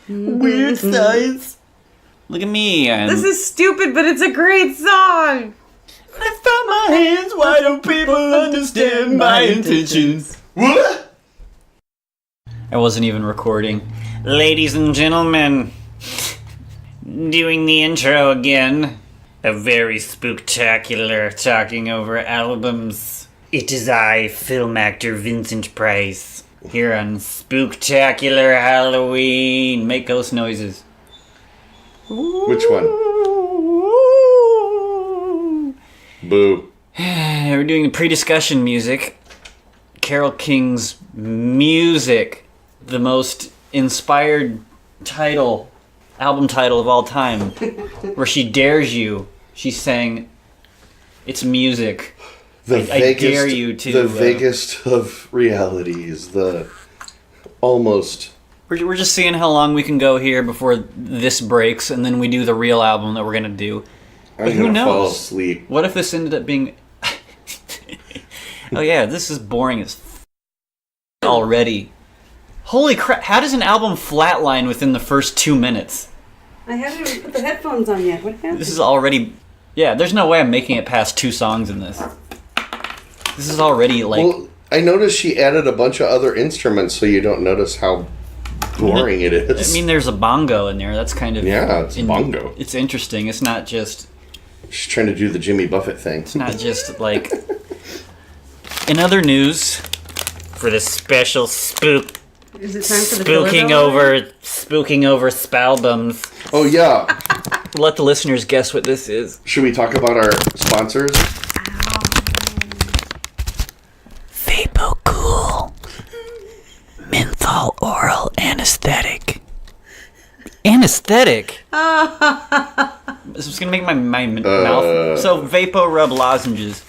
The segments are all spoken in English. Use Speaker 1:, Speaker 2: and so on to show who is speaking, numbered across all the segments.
Speaker 1: Weird size. Look at me.
Speaker 2: This is stupid, but it's a great song.
Speaker 1: I found my hands. Why don't people understand my intentions?
Speaker 3: What?
Speaker 1: I wasn't even recording. Ladies and gentlemen, doing the intro again. A very spooktacular talking over albums. It is I, film actor Vincent Price, here on Spooktacular Halloween. Make ghost noises.
Speaker 3: Which one? Boo.
Speaker 1: We're doing the pre-discussion music. Carole King's music. The most inspired album title of all time. Where she dares you. She's saying, it's music. I dare you to...
Speaker 3: The vaguest of realities. The almost...
Speaker 1: We're just seeing how long we can go here before this breaks, and then we do the real album that we're going to do. But who knows?
Speaker 3: Fall asleep.
Speaker 1: What if this ended up being... Oh yeah, this is boring as already. Holy crap, how does an album flatline within the first 2 minutes?
Speaker 2: I haven't even put the headphones on yet. What happened?
Speaker 1: This is already... Yeah, there's no way I'm making it past 2 songs in this. This is already like...
Speaker 3: Well, I noticed she added a bunch of other instruments so you don't notice how boring it is.
Speaker 1: I mean, there's a bongo in there. That's kind of...
Speaker 3: Yeah, it's bongo.
Speaker 1: It's interesting. It's not just...
Speaker 3: She's trying to do the Jimmy Buffett thing.
Speaker 1: It's not just like... In other news, for this special spook...
Speaker 2: Is it time for the
Speaker 1: spooking over spalbums.
Speaker 3: Oh, yeah.
Speaker 1: Let the listeners guess what this is.
Speaker 3: Should we talk about our sponsors?
Speaker 1: Vapo Cool. Menthol oral anesthetic. Anesthetic? This is going to make my mouth... So, Vapo Rub lozenges.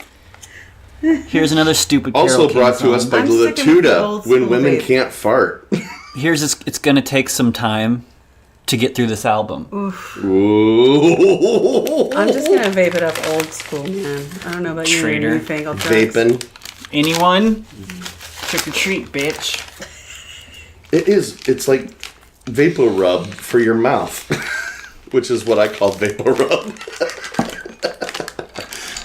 Speaker 1: Here's another stupid Carole
Speaker 3: Also
Speaker 1: King
Speaker 3: brought to
Speaker 1: song.
Speaker 3: us by
Speaker 2: I'm sick of the
Speaker 3: Latuda,
Speaker 2: old
Speaker 3: when
Speaker 2: school
Speaker 3: women
Speaker 2: vape.
Speaker 3: can't fart.
Speaker 1: It's going to take some time to get through this album.
Speaker 3: Ooh.
Speaker 2: I'm just going to vape it up old school, man. I don't know about you
Speaker 1: Traitor.
Speaker 2: newfangled drugs.
Speaker 3: Vaping.
Speaker 1: Anyone? Trick or treat, bitch.
Speaker 3: It's like Vapor Rub for your mouth, which is what I call Vapor Rub.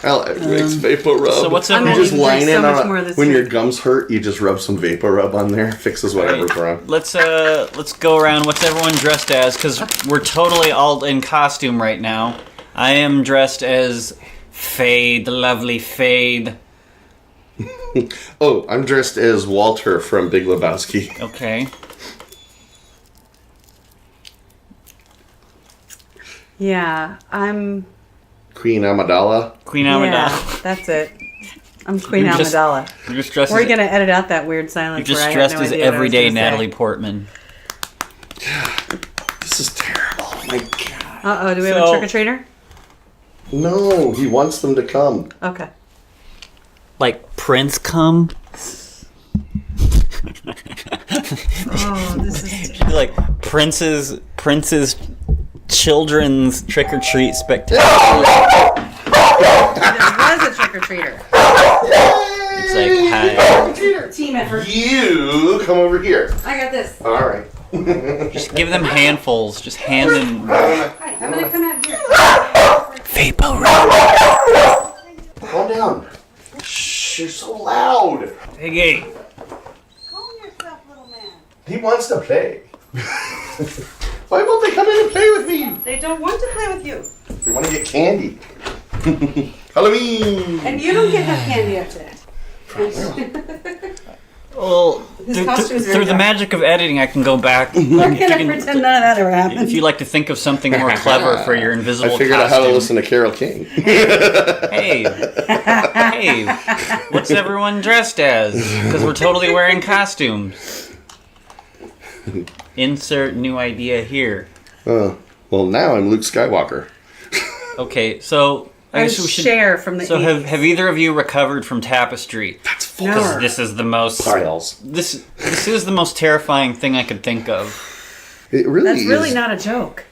Speaker 3: Alex makes Vapor Rub.
Speaker 1: So what's
Speaker 3: you
Speaker 1: everyone-
Speaker 3: just
Speaker 2: I'm gonna
Speaker 3: line
Speaker 2: drink
Speaker 3: in
Speaker 2: so much
Speaker 3: on
Speaker 2: more of this
Speaker 3: when your
Speaker 2: drink.
Speaker 3: gums hurt, you just rub some Vapor Rub on there, fixes whatever's wrong.
Speaker 1: Let's go around. What's everyone dressed as? Because we're totally all in costume right now. I am dressed as Fade, the lovely Fade.
Speaker 3: Oh, I'm dressed as Walter from Big Lebowski.
Speaker 1: Okay.
Speaker 2: Yeah, I'm...
Speaker 3: Queen Amidala.
Speaker 1: Queen
Speaker 2: Yeah,
Speaker 1: Amidala.
Speaker 2: that's it. I'm Queen
Speaker 1: You're just-
Speaker 2: Amidala.
Speaker 1: You're just dressed
Speaker 2: We're
Speaker 1: as,
Speaker 2: going to edit out that weird silence
Speaker 1: you're just
Speaker 2: where I
Speaker 1: dressed
Speaker 2: had no
Speaker 1: as
Speaker 2: idea what I was
Speaker 1: everyday
Speaker 2: gonna say.
Speaker 1: Natalie Portman.
Speaker 3: This is terrible. Oh my god.
Speaker 2: Uh-oh, do we have a
Speaker 1: So-
Speaker 2: trick-or-treater?
Speaker 3: No, he wants them to come.
Speaker 2: Okay.
Speaker 1: Like Prince come?
Speaker 2: Oh, this is...
Speaker 1: Like Prince's children's trick-or-treat spectacular.
Speaker 2: There was a trick-or-treater.
Speaker 1: It's like, hi.
Speaker 2: Team effort.
Speaker 3: You come over here.
Speaker 2: I got this.
Speaker 3: All right.
Speaker 1: Just give them handfuls. Just hand them.
Speaker 2: Hi, I'm going to come out here.
Speaker 1: Vapo Rub.
Speaker 3: Calm down. Shh, you're so loud.
Speaker 1: Hey, gay.
Speaker 2: Calm yourself, little man.
Speaker 3: He wants to play. Why won't they come in and play with me?
Speaker 2: They don't want to play with you.
Speaker 3: They want to get candy. Halloween.
Speaker 2: And you don't get to have candy after that.
Speaker 1: Well,
Speaker 2: His costume is very
Speaker 1: through the
Speaker 2: dark.
Speaker 1: magic of editing, I can go back.
Speaker 2: We're going to pretend none of that ever happened.
Speaker 1: If you like to think of something more clever for your invisible
Speaker 3: I figured out how to
Speaker 1: costume.
Speaker 3: listen to Carole King.
Speaker 1: Hey, what's everyone dressed as? Because we're totally wearing costumes. Insert new idea here.
Speaker 3: Well, now I'm Luke Skywalker.
Speaker 1: Okay, so I
Speaker 2: I'm
Speaker 1: guess we should.
Speaker 2: Cher from the
Speaker 1: So
Speaker 2: 80s.
Speaker 1: have either of you recovered from Tapestry?
Speaker 3: That's full
Speaker 2: No.
Speaker 3: of
Speaker 1: This is the most.
Speaker 3: piles.
Speaker 1: This is the most terrifying thing I could think of.
Speaker 3: It really
Speaker 2: That's
Speaker 3: is.
Speaker 2: really not a joke.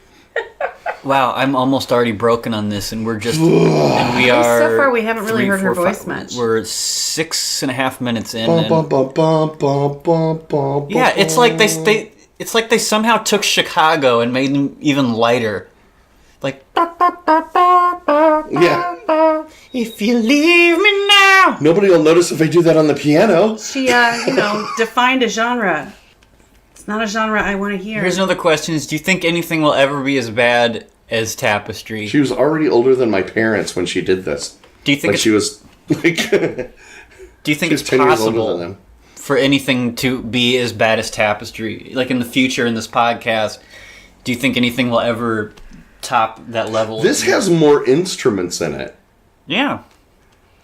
Speaker 1: Wow, I'm almost already broken on this, and we're just and we are.
Speaker 2: So far, we haven't really
Speaker 1: 3,
Speaker 2: heard her
Speaker 1: 4,
Speaker 2: voice
Speaker 1: 5
Speaker 2: much.
Speaker 1: We're 6.5 minutes in.
Speaker 3: Bum,
Speaker 1: And,
Speaker 3: bum, bum, bum, bum, bum, bum,
Speaker 1: yeah, it's like they It's like they somehow took Chicago and made them even lighter. Like,
Speaker 3: Yeah.
Speaker 1: if you leave me now.
Speaker 3: Nobody will notice if I do that on the piano.
Speaker 2: She, defined a genre. It's not a genre I want to hear.
Speaker 1: Here's another question: do you think anything will ever be as bad as Tapestry?
Speaker 3: She was already older than my parents when she did this.
Speaker 1: Do you think
Speaker 3: she was like?
Speaker 1: Do you think it's
Speaker 3: 10 years older than
Speaker 1: possible
Speaker 3: them.
Speaker 1: for anything to be as bad as Tapestry? Like in the future, in this podcast, do you think anything will ever top that level?
Speaker 3: This has more instruments in it.
Speaker 1: Yeah.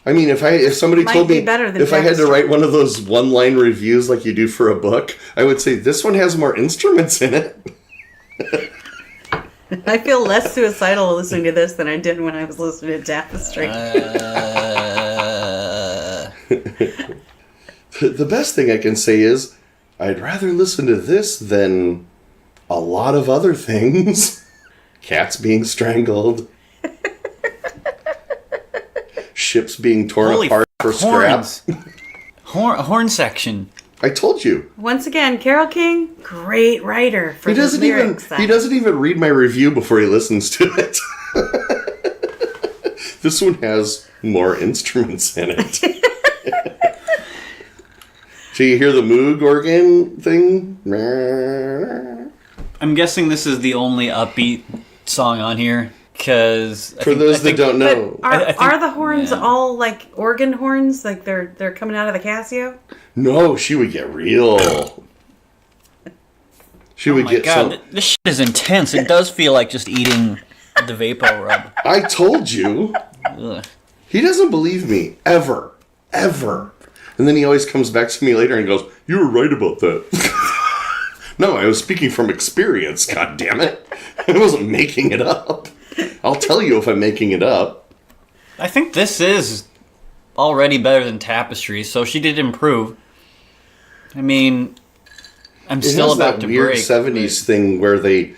Speaker 3: I mean, if somebody
Speaker 2: Might
Speaker 3: told
Speaker 2: be
Speaker 3: me
Speaker 2: better than
Speaker 3: if I had to
Speaker 2: Tapestry.
Speaker 3: write one of those one-line reviews like you do for a book, I would say this one has more instruments in it.
Speaker 2: I feel less suicidal listening to this than I did when I was listening to Tapestry.
Speaker 3: The best thing I can say is I'd rather listen to this than a lot of other things. Cats being strangled. Ships being torn
Speaker 1: Holy
Speaker 3: apart for
Speaker 1: horns.
Speaker 3: scrap.
Speaker 1: Horn section.
Speaker 3: I told you.
Speaker 2: Once again, Carole King, great writer for
Speaker 3: He doesn't even read my review before he listens to it. This one has more instruments in it. So you hear the Moog organ thing?
Speaker 1: I'm guessing this is the only upbeat song on here, because
Speaker 3: For those that don't know.
Speaker 2: But
Speaker 1: I think-
Speaker 2: are the horns
Speaker 1: yeah.
Speaker 2: all like organ horns? Like they're coming out of the Casio?
Speaker 3: No, she would get real. She
Speaker 1: Oh
Speaker 3: would
Speaker 1: my
Speaker 3: get
Speaker 1: god,
Speaker 3: some.
Speaker 1: this shit is intense. It does feel like just eating the Vapo rub.
Speaker 3: I told you.
Speaker 1: Ugh.
Speaker 3: He doesn't believe me. Ever. Ever. And then he always comes back to me later and goes, "You were right about that." No, I was speaking from experience, god damn it. I wasn't making it up. I'll tell you if I'm making it up.
Speaker 1: I think this is already better than Tapestry, so she did improve. I mean, I'm
Speaker 3: It
Speaker 1: still
Speaker 3: has
Speaker 1: about
Speaker 3: that
Speaker 1: to
Speaker 3: weird
Speaker 1: break.
Speaker 3: 70s thing where it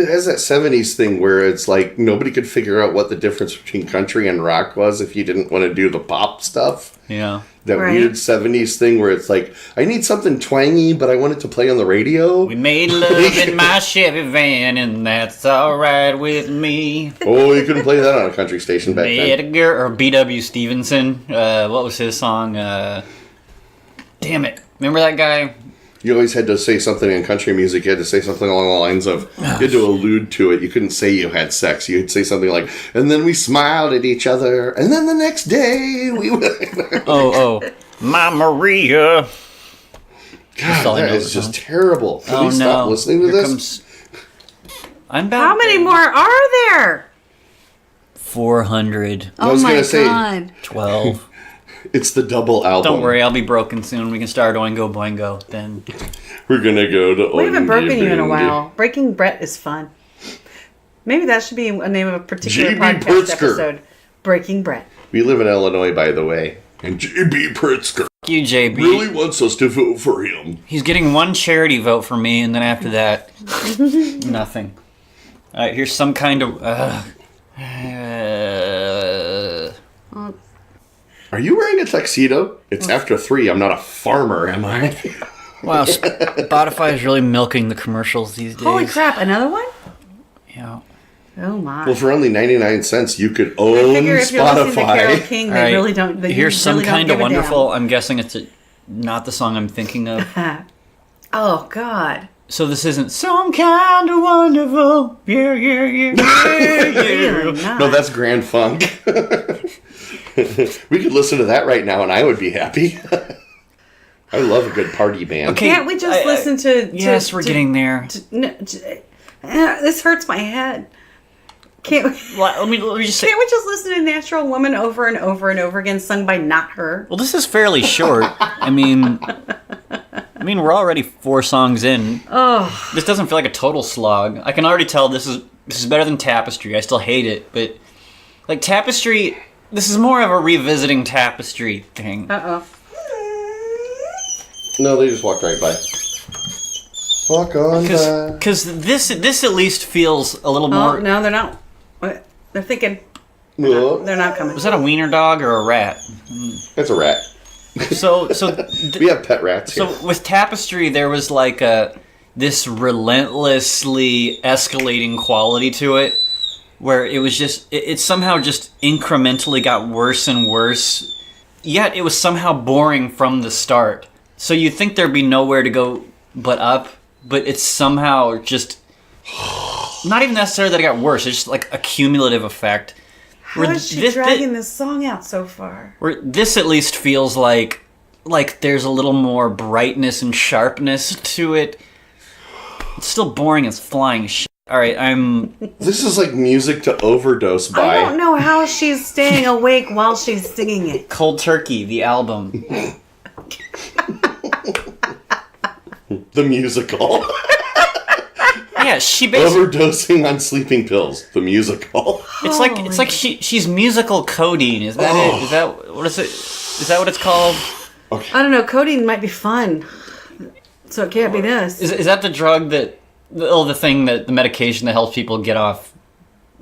Speaker 3: has that 70s thing where it's like nobody could figure out what the difference between country and rock was if you didn't want to do the pop stuff.
Speaker 1: Yeah.
Speaker 3: That
Speaker 2: Right.
Speaker 3: weird 70s thing where it's like, I need something twangy, but I want it to play on the radio.
Speaker 1: We made love in my Chevy van, and that's alright with me.
Speaker 3: Oh, you couldn't play that on a country station back
Speaker 1: Made
Speaker 3: then.
Speaker 1: a girl, or B.W. Stevenson. What was his song? Damn it. Remember that guy?
Speaker 3: You always had to say something in country music. You had to say something along the lines of, you had to allude to it. You couldn't say you had sex. You'd say something like, and then we smiled at each other, and then the next day we
Speaker 1: Oh, my Maria.
Speaker 3: God,
Speaker 1: all I
Speaker 3: that
Speaker 1: know
Speaker 3: is
Speaker 1: the
Speaker 3: just
Speaker 1: song.
Speaker 3: terrible. Can we stop listening to
Speaker 1: Here
Speaker 3: this?
Speaker 1: I'm about
Speaker 2: How many more are there?
Speaker 1: 412.
Speaker 3: I was gonna say, it's the double album.
Speaker 1: Don't worry, I'll be broken soon. We can start Oingo Boingo then.
Speaker 3: We're gonna go to
Speaker 2: We haven't broken you in a
Speaker 3: Oingo
Speaker 2: while. Breaking Brett is fun. Maybe that should be a name of a particular
Speaker 3: J.B.
Speaker 2: podcast
Speaker 3: Pritzker.
Speaker 2: episode. Breaking Brett.
Speaker 3: We live in Illinois, by the way. And J.B. Pritzker
Speaker 1: Fuck you, JB.
Speaker 3: really wants us to vote for him.
Speaker 1: He's getting one charity vote for me, and then after that, nothing. Alright, here's some kind of...
Speaker 3: Are you wearing a tuxedo? It's after 3. I'm not a farmer, am I?
Speaker 1: Wow, Spotify is really milking the commercials these days.
Speaker 2: Holy crap, another one?
Speaker 1: Yeah.
Speaker 2: Oh my.
Speaker 3: Well, for only 99 cents, you could
Speaker 2: I
Speaker 3: own
Speaker 2: figure if you're listening to Carole
Speaker 3: Spotify.
Speaker 2: King,
Speaker 1: All
Speaker 2: they
Speaker 1: right,
Speaker 2: really don't. They
Speaker 1: here's some
Speaker 2: really
Speaker 1: kind
Speaker 2: don't
Speaker 1: of
Speaker 2: give a
Speaker 1: wonderful. I'm guessing it's not the song I'm thinking of.
Speaker 2: damn. Oh God.
Speaker 1: So this isn't some kind of wonderful. Yeah, yeah, yeah, yeah,
Speaker 2: Really
Speaker 1: yeah.
Speaker 2: not.
Speaker 3: No, that's Grand Funk. We could listen to that right now, and I would be happy. I love a good party band.
Speaker 1: Okay.
Speaker 2: Can't we just listen to?
Speaker 1: Yes, we're getting there.
Speaker 2: This hurts my head. Can't we?
Speaker 1: Let me just say.
Speaker 2: Can't we just listen to Natural Woman over and over and over again, sung by not her?
Speaker 1: Well, this is fairly short. I mean, we're already 4 songs in.
Speaker 2: Oh,
Speaker 1: This doesn't feel like a total slog. I can already tell this is better than Tapestry. I still hate it, but like Tapestry, this is more of a revisiting Tapestry thing.
Speaker 2: oh.
Speaker 3: No, they just walked right by. Walk on by.
Speaker 1: Because this at least feels a little
Speaker 2: Oh
Speaker 1: more.
Speaker 2: no, they're not. What? They're thinking.
Speaker 3: Whoa.
Speaker 2: They're not coming.
Speaker 1: Was that a wiener dog or a rat?
Speaker 3: That's a rat.
Speaker 1: So
Speaker 3: We have pet rats here.
Speaker 1: So with Tapestry, there was like this relentlessly escalating quality to it, where it was just, it somehow just incrementally got worse and worse, yet it was somehow boring from the start. So you'd think there'd be nowhere to go but up, but it's somehow just, not even necessarily that it got worse, it's just like a cumulative effect.
Speaker 2: How is she dragging this song out so far?
Speaker 1: Where this at least feels like there's a little more brightness and sharpness to it. It's still boring as flying shit. All right,
Speaker 3: This is like music to overdose by.
Speaker 2: I don't know how she's staying awake while she's singing it.
Speaker 1: Cold Turkey, the album.
Speaker 3: The musical.
Speaker 1: Yeah, she basically
Speaker 3: Overdosing on sleeping pills. The musical.
Speaker 1: It's like she's musical codeine. Is that it? Is that what is it? Is that what it's called?
Speaker 2: I don't know. Codeine might be fun, so it can't be this.
Speaker 1: Is that the drug that the thing that the medication that helps people get off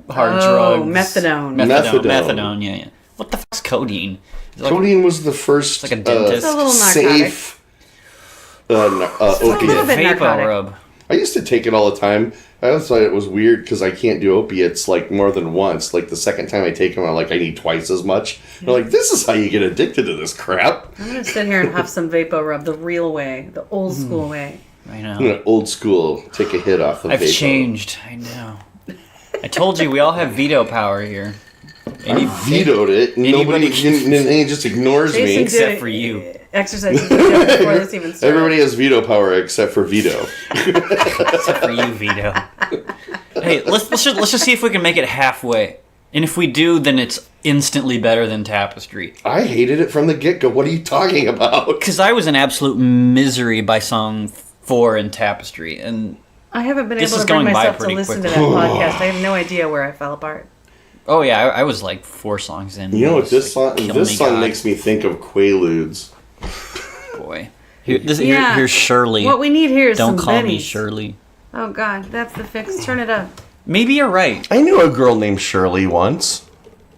Speaker 1: hard drugs?
Speaker 2: Methadone.
Speaker 1: Methadone. Yeah. What the fuck's codeine?
Speaker 3: Codeine was the first
Speaker 1: like a dentist.
Speaker 2: It's a little narcotic.
Speaker 3: safe
Speaker 2: a little
Speaker 3: opiate.
Speaker 2: bit
Speaker 1: Vapo
Speaker 2: narcotic.
Speaker 1: rub.
Speaker 3: I used to take it all the time. I always thought it was weird because I can't do opiates like more than once. Like the second time I take them, I'm like, I need twice as much. They're like, this is how you get addicted to this crap.
Speaker 2: I'm gonna sit here and huff some Vapo rub the real way, the old school way.
Speaker 1: I know.
Speaker 3: I'm gonna old school, take a hit off the
Speaker 1: I've
Speaker 3: Vapo.
Speaker 1: changed. I know. I told you we all have veto power here.
Speaker 3: I vetoed it. Nobody just ignores
Speaker 2: Jason
Speaker 3: me.
Speaker 2: did
Speaker 1: Except
Speaker 2: it-
Speaker 1: for you.
Speaker 2: Exercise before this even started.
Speaker 3: Everybody has veto power except for Vito.
Speaker 1: Except for you, Vito. Hey, let's just see if we can make it halfway. And if we do, then it's instantly better than Tapestry.
Speaker 3: I hated it from the get-go. What are you talking about?
Speaker 1: Because I was in absolute misery by song 4 in Tapestry, and
Speaker 2: I haven't been
Speaker 1: This
Speaker 2: able
Speaker 1: is
Speaker 2: to bring
Speaker 1: going by
Speaker 2: myself to
Speaker 1: pretty
Speaker 2: listen to
Speaker 1: quickly.
Speaker 2: that podcast. I have no idea where I fell apart.
Speaker 1: oh yeah, I was like 4 songs in.
Speaker 3: You know
Speaker 1: It
Speaker 3: what
Speaker 1: was
Speaker 3: this
Speaker 1: like,
Speaker 3: song?
Speaker 1: Kill
Speaker 3: This
Speaker 1: Me
Speaker 3: song
Speaker 1: God.
Speaker 3: makes me think of Quaaludes.
Speaker 1: Boy. Here's
Speaker 2: Yeah.
Speaker 1: Shirley.
Speaker 2: What we need here is
Speaker 1: Don't
Speaker 2: some
Speaker 1: call me
Speaker 2: bennies.
Speaker 1: Shirley.
Speaker 2: Oh God, that's the fix. Turn it up.
Speaker 1: Maybe you're right.
Speaker 3: I knew a girl named Shirley once.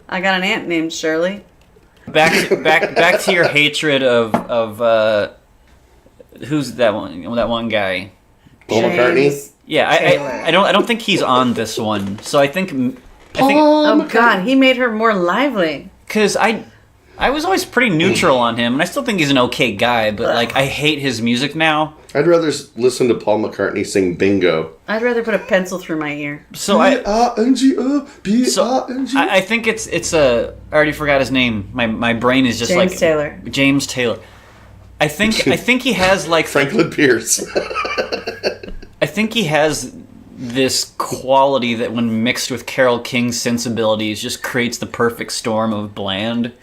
Speaker 2: I got an aunt named Shirley.
Speaker 1: Back to your hatred of who's that one? That one guy.
Speaker 3: Paul
Speaker 2: James
Speaker 3: McCartney?
Speaker 1: Yeah,
Speaker 2: Taylor.
Speaker 1: I don't think he's on this one. So I think
Speaker 2: Oh God, he made her more lively.
Speaker 1: because I was always pretty neutral on him, and I still think he's an okay guy. But like, I hate his music now.
Speaker 3: I'd rather listen to Paul McCartney sing Bingo.
Speaker 2: I'd rather put a pencil through my ear.
Speaker 1: So I
Speaker 3: B-I-N-G-O,
Speaker 1: so
Speaker 3: B-I-N-G-O.
Speaker 1: I think it's I already forgot his name. My brain is just
Speaker 2: James
Speaker 1: like
Speaker 2: Taylor.
Speaker 1: James Taylor. I think he has like
Speaker 3: Franklin Pierce.
Speaker 1: I think he has this quality that when mixed with Carole King's sensibilities just creates the perfect storm of bland.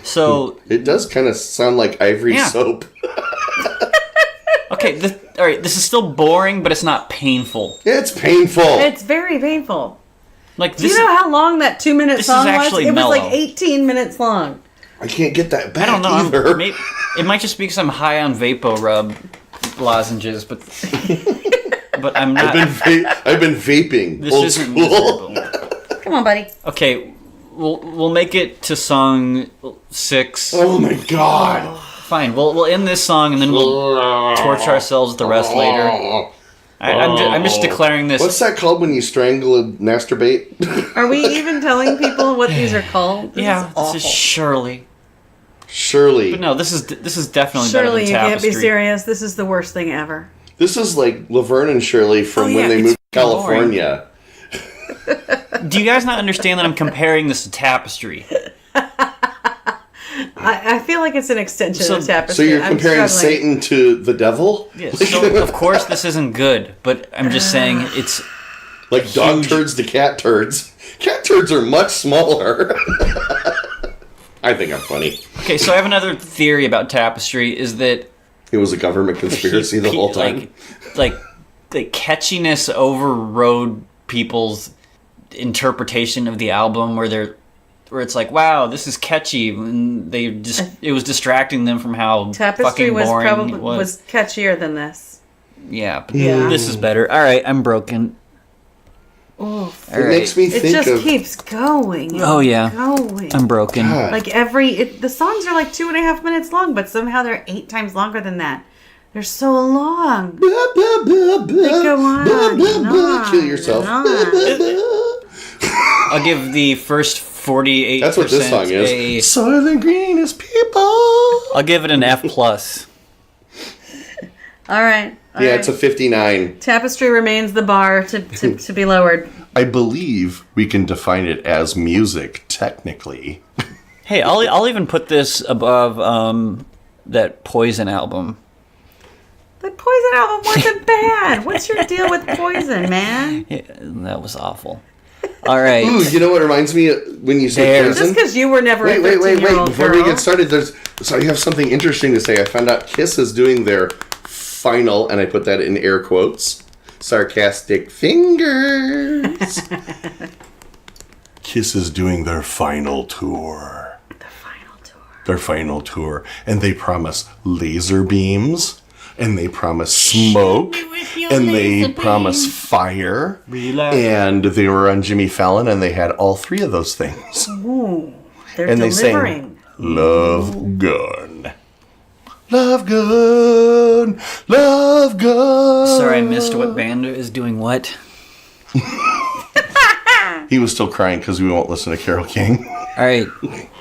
Speaker 1: So
Speaker 3: It does kind of sound like Ivory
Speaker 1: Yeah.
Speaker 3: soap.
Speaker 1: okay, all right, this is still boring, but it's not painful.
Speaker 3: It's painful.
Speaker 2: It's very painful.
Speaker 1: Like
Speaker 2: Do
Speaker 1: this
Speaker 2: you know how long that 2-minute
Speaker 1: this
Speaker 2: song
Speaker 1: is
Speaker 2: was?
Speaker 1: actually
Speaker 2: It was
Speaker 1: mellow.
Speaker 2: like 18 minutes long.
Speaker 3: I can't get that back
Speaker 1: I don't know.
Speaker 3: either.
Speaker 1: It might just be because I'm high on Vapo rub lozenges, but I'm not.
Speaker 3: I've been vaping.
Speaker 1: This
Speaker 3: Old
Speaker 1: isn't
Speaker 3: school.
Speaker 1: miserable.
Speaker 2: Come on, buddy.
Speaker 1: Okay, we'll make it to song 6.
Speaker 3: Oh my god.
Speaker 1: Fine, we'll end this song and then we'll torture ourselves with the rest later. I'm just declaring this.
Speaker 3: What's that called when you strangle and masturbate?
Speaker 2: Are we even telling people what these are called? This
Speaker 1: Yeah,
Speaker 2: is awful.
Speaker 1: this is Shirley.
Speaker 3: Shirley.
Speaker 1: But no, this is definitely
Speaker 2: Surely
Speaker 1: better
Speaker 2: you
Speaker 1: than
Speaker 2: can't
Speaker 1: Tapestry.
Speaker 2: be serious. This is the worst thing ever.
Speaker 3: This is like Laverne and Shirley from
Speaker 1: Oh, yeah,
Speaker 3: when they
Speaker 1: it's
Speaker 3: moved to
Speaker 1: fucking boring.
Speaker 3: California.
Speaker 1: Do you guys not understand that I'm comparing this to Tapestry?
Speaker 2: I feel like it's an extension
Speaker 1: So-
Speaker 2: of
Speaker 3: So
Speaker 2: Tapestry.
Speaker 3: you're
Speaker 2: I'm
Speaker 3: comparing
Speaker 2: struggling.
Speaker 3: Satan to the devil?
Speaker 1: Yes. So of course this isn't good, but I'm just saying it's
Speaker 3: Like dog
Speaker 1: Huge.
Speaker 3: turds to cat turds. Cat turds are much smaller. I think I'm funny.
Speaker 1: okay. So I have another theory about Tapestry: is that
Speaker 3: It was a government conspiracy the whole time.
Speaker 1: like catchiness overrode people's interpretation of the album, where it's like, wow, this is catchy, and it was distracting them from how
Speaker 2: Tapestry
Speaker 1: fucking
Speaker 2: was
Speaker 1: boring
Speaker 2: probably
Speaker 1: it was.
Speaker 2: was catchier than this.
Speaker 1: Yeah, but
Speaker 2: Yeah.
Speaker 1: this is better. All right, I'm broken.
Speaker 2: Oof.
Speaker 1: All
Speaker 3: It
Speaker 1: right.
Speaker 3: makes me
Speaker 2: It
Speaker 3: think
Speaker 2: just
Speaker 3: of
Speaker 2: keeps going. and
Speaker 1: Oh, yeah.
Speaker 2: going.
Speaker 1: I'm broken.
Speaker 3: God.
Speaker 2: Like the songs are like 2.5 minutes long, but somehow they're 8 times longer than that. They're so long. They go on and on.
Speaker 3: Kill yourself.
Speaker 2: and on.
Speaker 1: I'll give the first 48%.
Speaker 3: That's what this song is. Soylent Green is people.
Speaker 1: I'll give it an F+.
Speaker 2: All right.
Speaker 3: Yeah, it's a 59.
Speaker 2: Tapestry remains the bar to be lowered.
Speaker 3: I believe we can define it as music, technically.
Speaker 1: Hey, I'll even put this above that Poison album.
Speaker 2: The Poison album wasn't bad. What's your deal with Poison, man?
Speaker 1: Yeah, that was awful. All right.
Speaker 3: Ooh, you know what reminds me when you say
Speaker 1: There.
Speaker 3: Poison?
Speaker 2: Just because you were never a
Speaker 3: Wait.
Speaker 2: 13-year-old
Speaker 3: Before
Speaker 2: girl.
Speaker 3: we get started, I have something interesting to say. I found out Kiss is doing their final, and I put that in air quotes, sarcastic fingers. Kiss is doing their final tour. Their final tour. And they promise laser beams, and they promise smoke, and they promise fire. And they were on Jimmy Fallon, and they had all three of those things.
Speaker 2: Ooh, they're
Speaker 3: And they
Speaker 2: delivering.
Speaker 3: sang Love Gun. Love Gun. Love Gun.
Speaker 1: Sorry, I missed what band is doing what.
Speaker 3: He was still crying because we won't listen to Carole King.
Speaker 1: All right,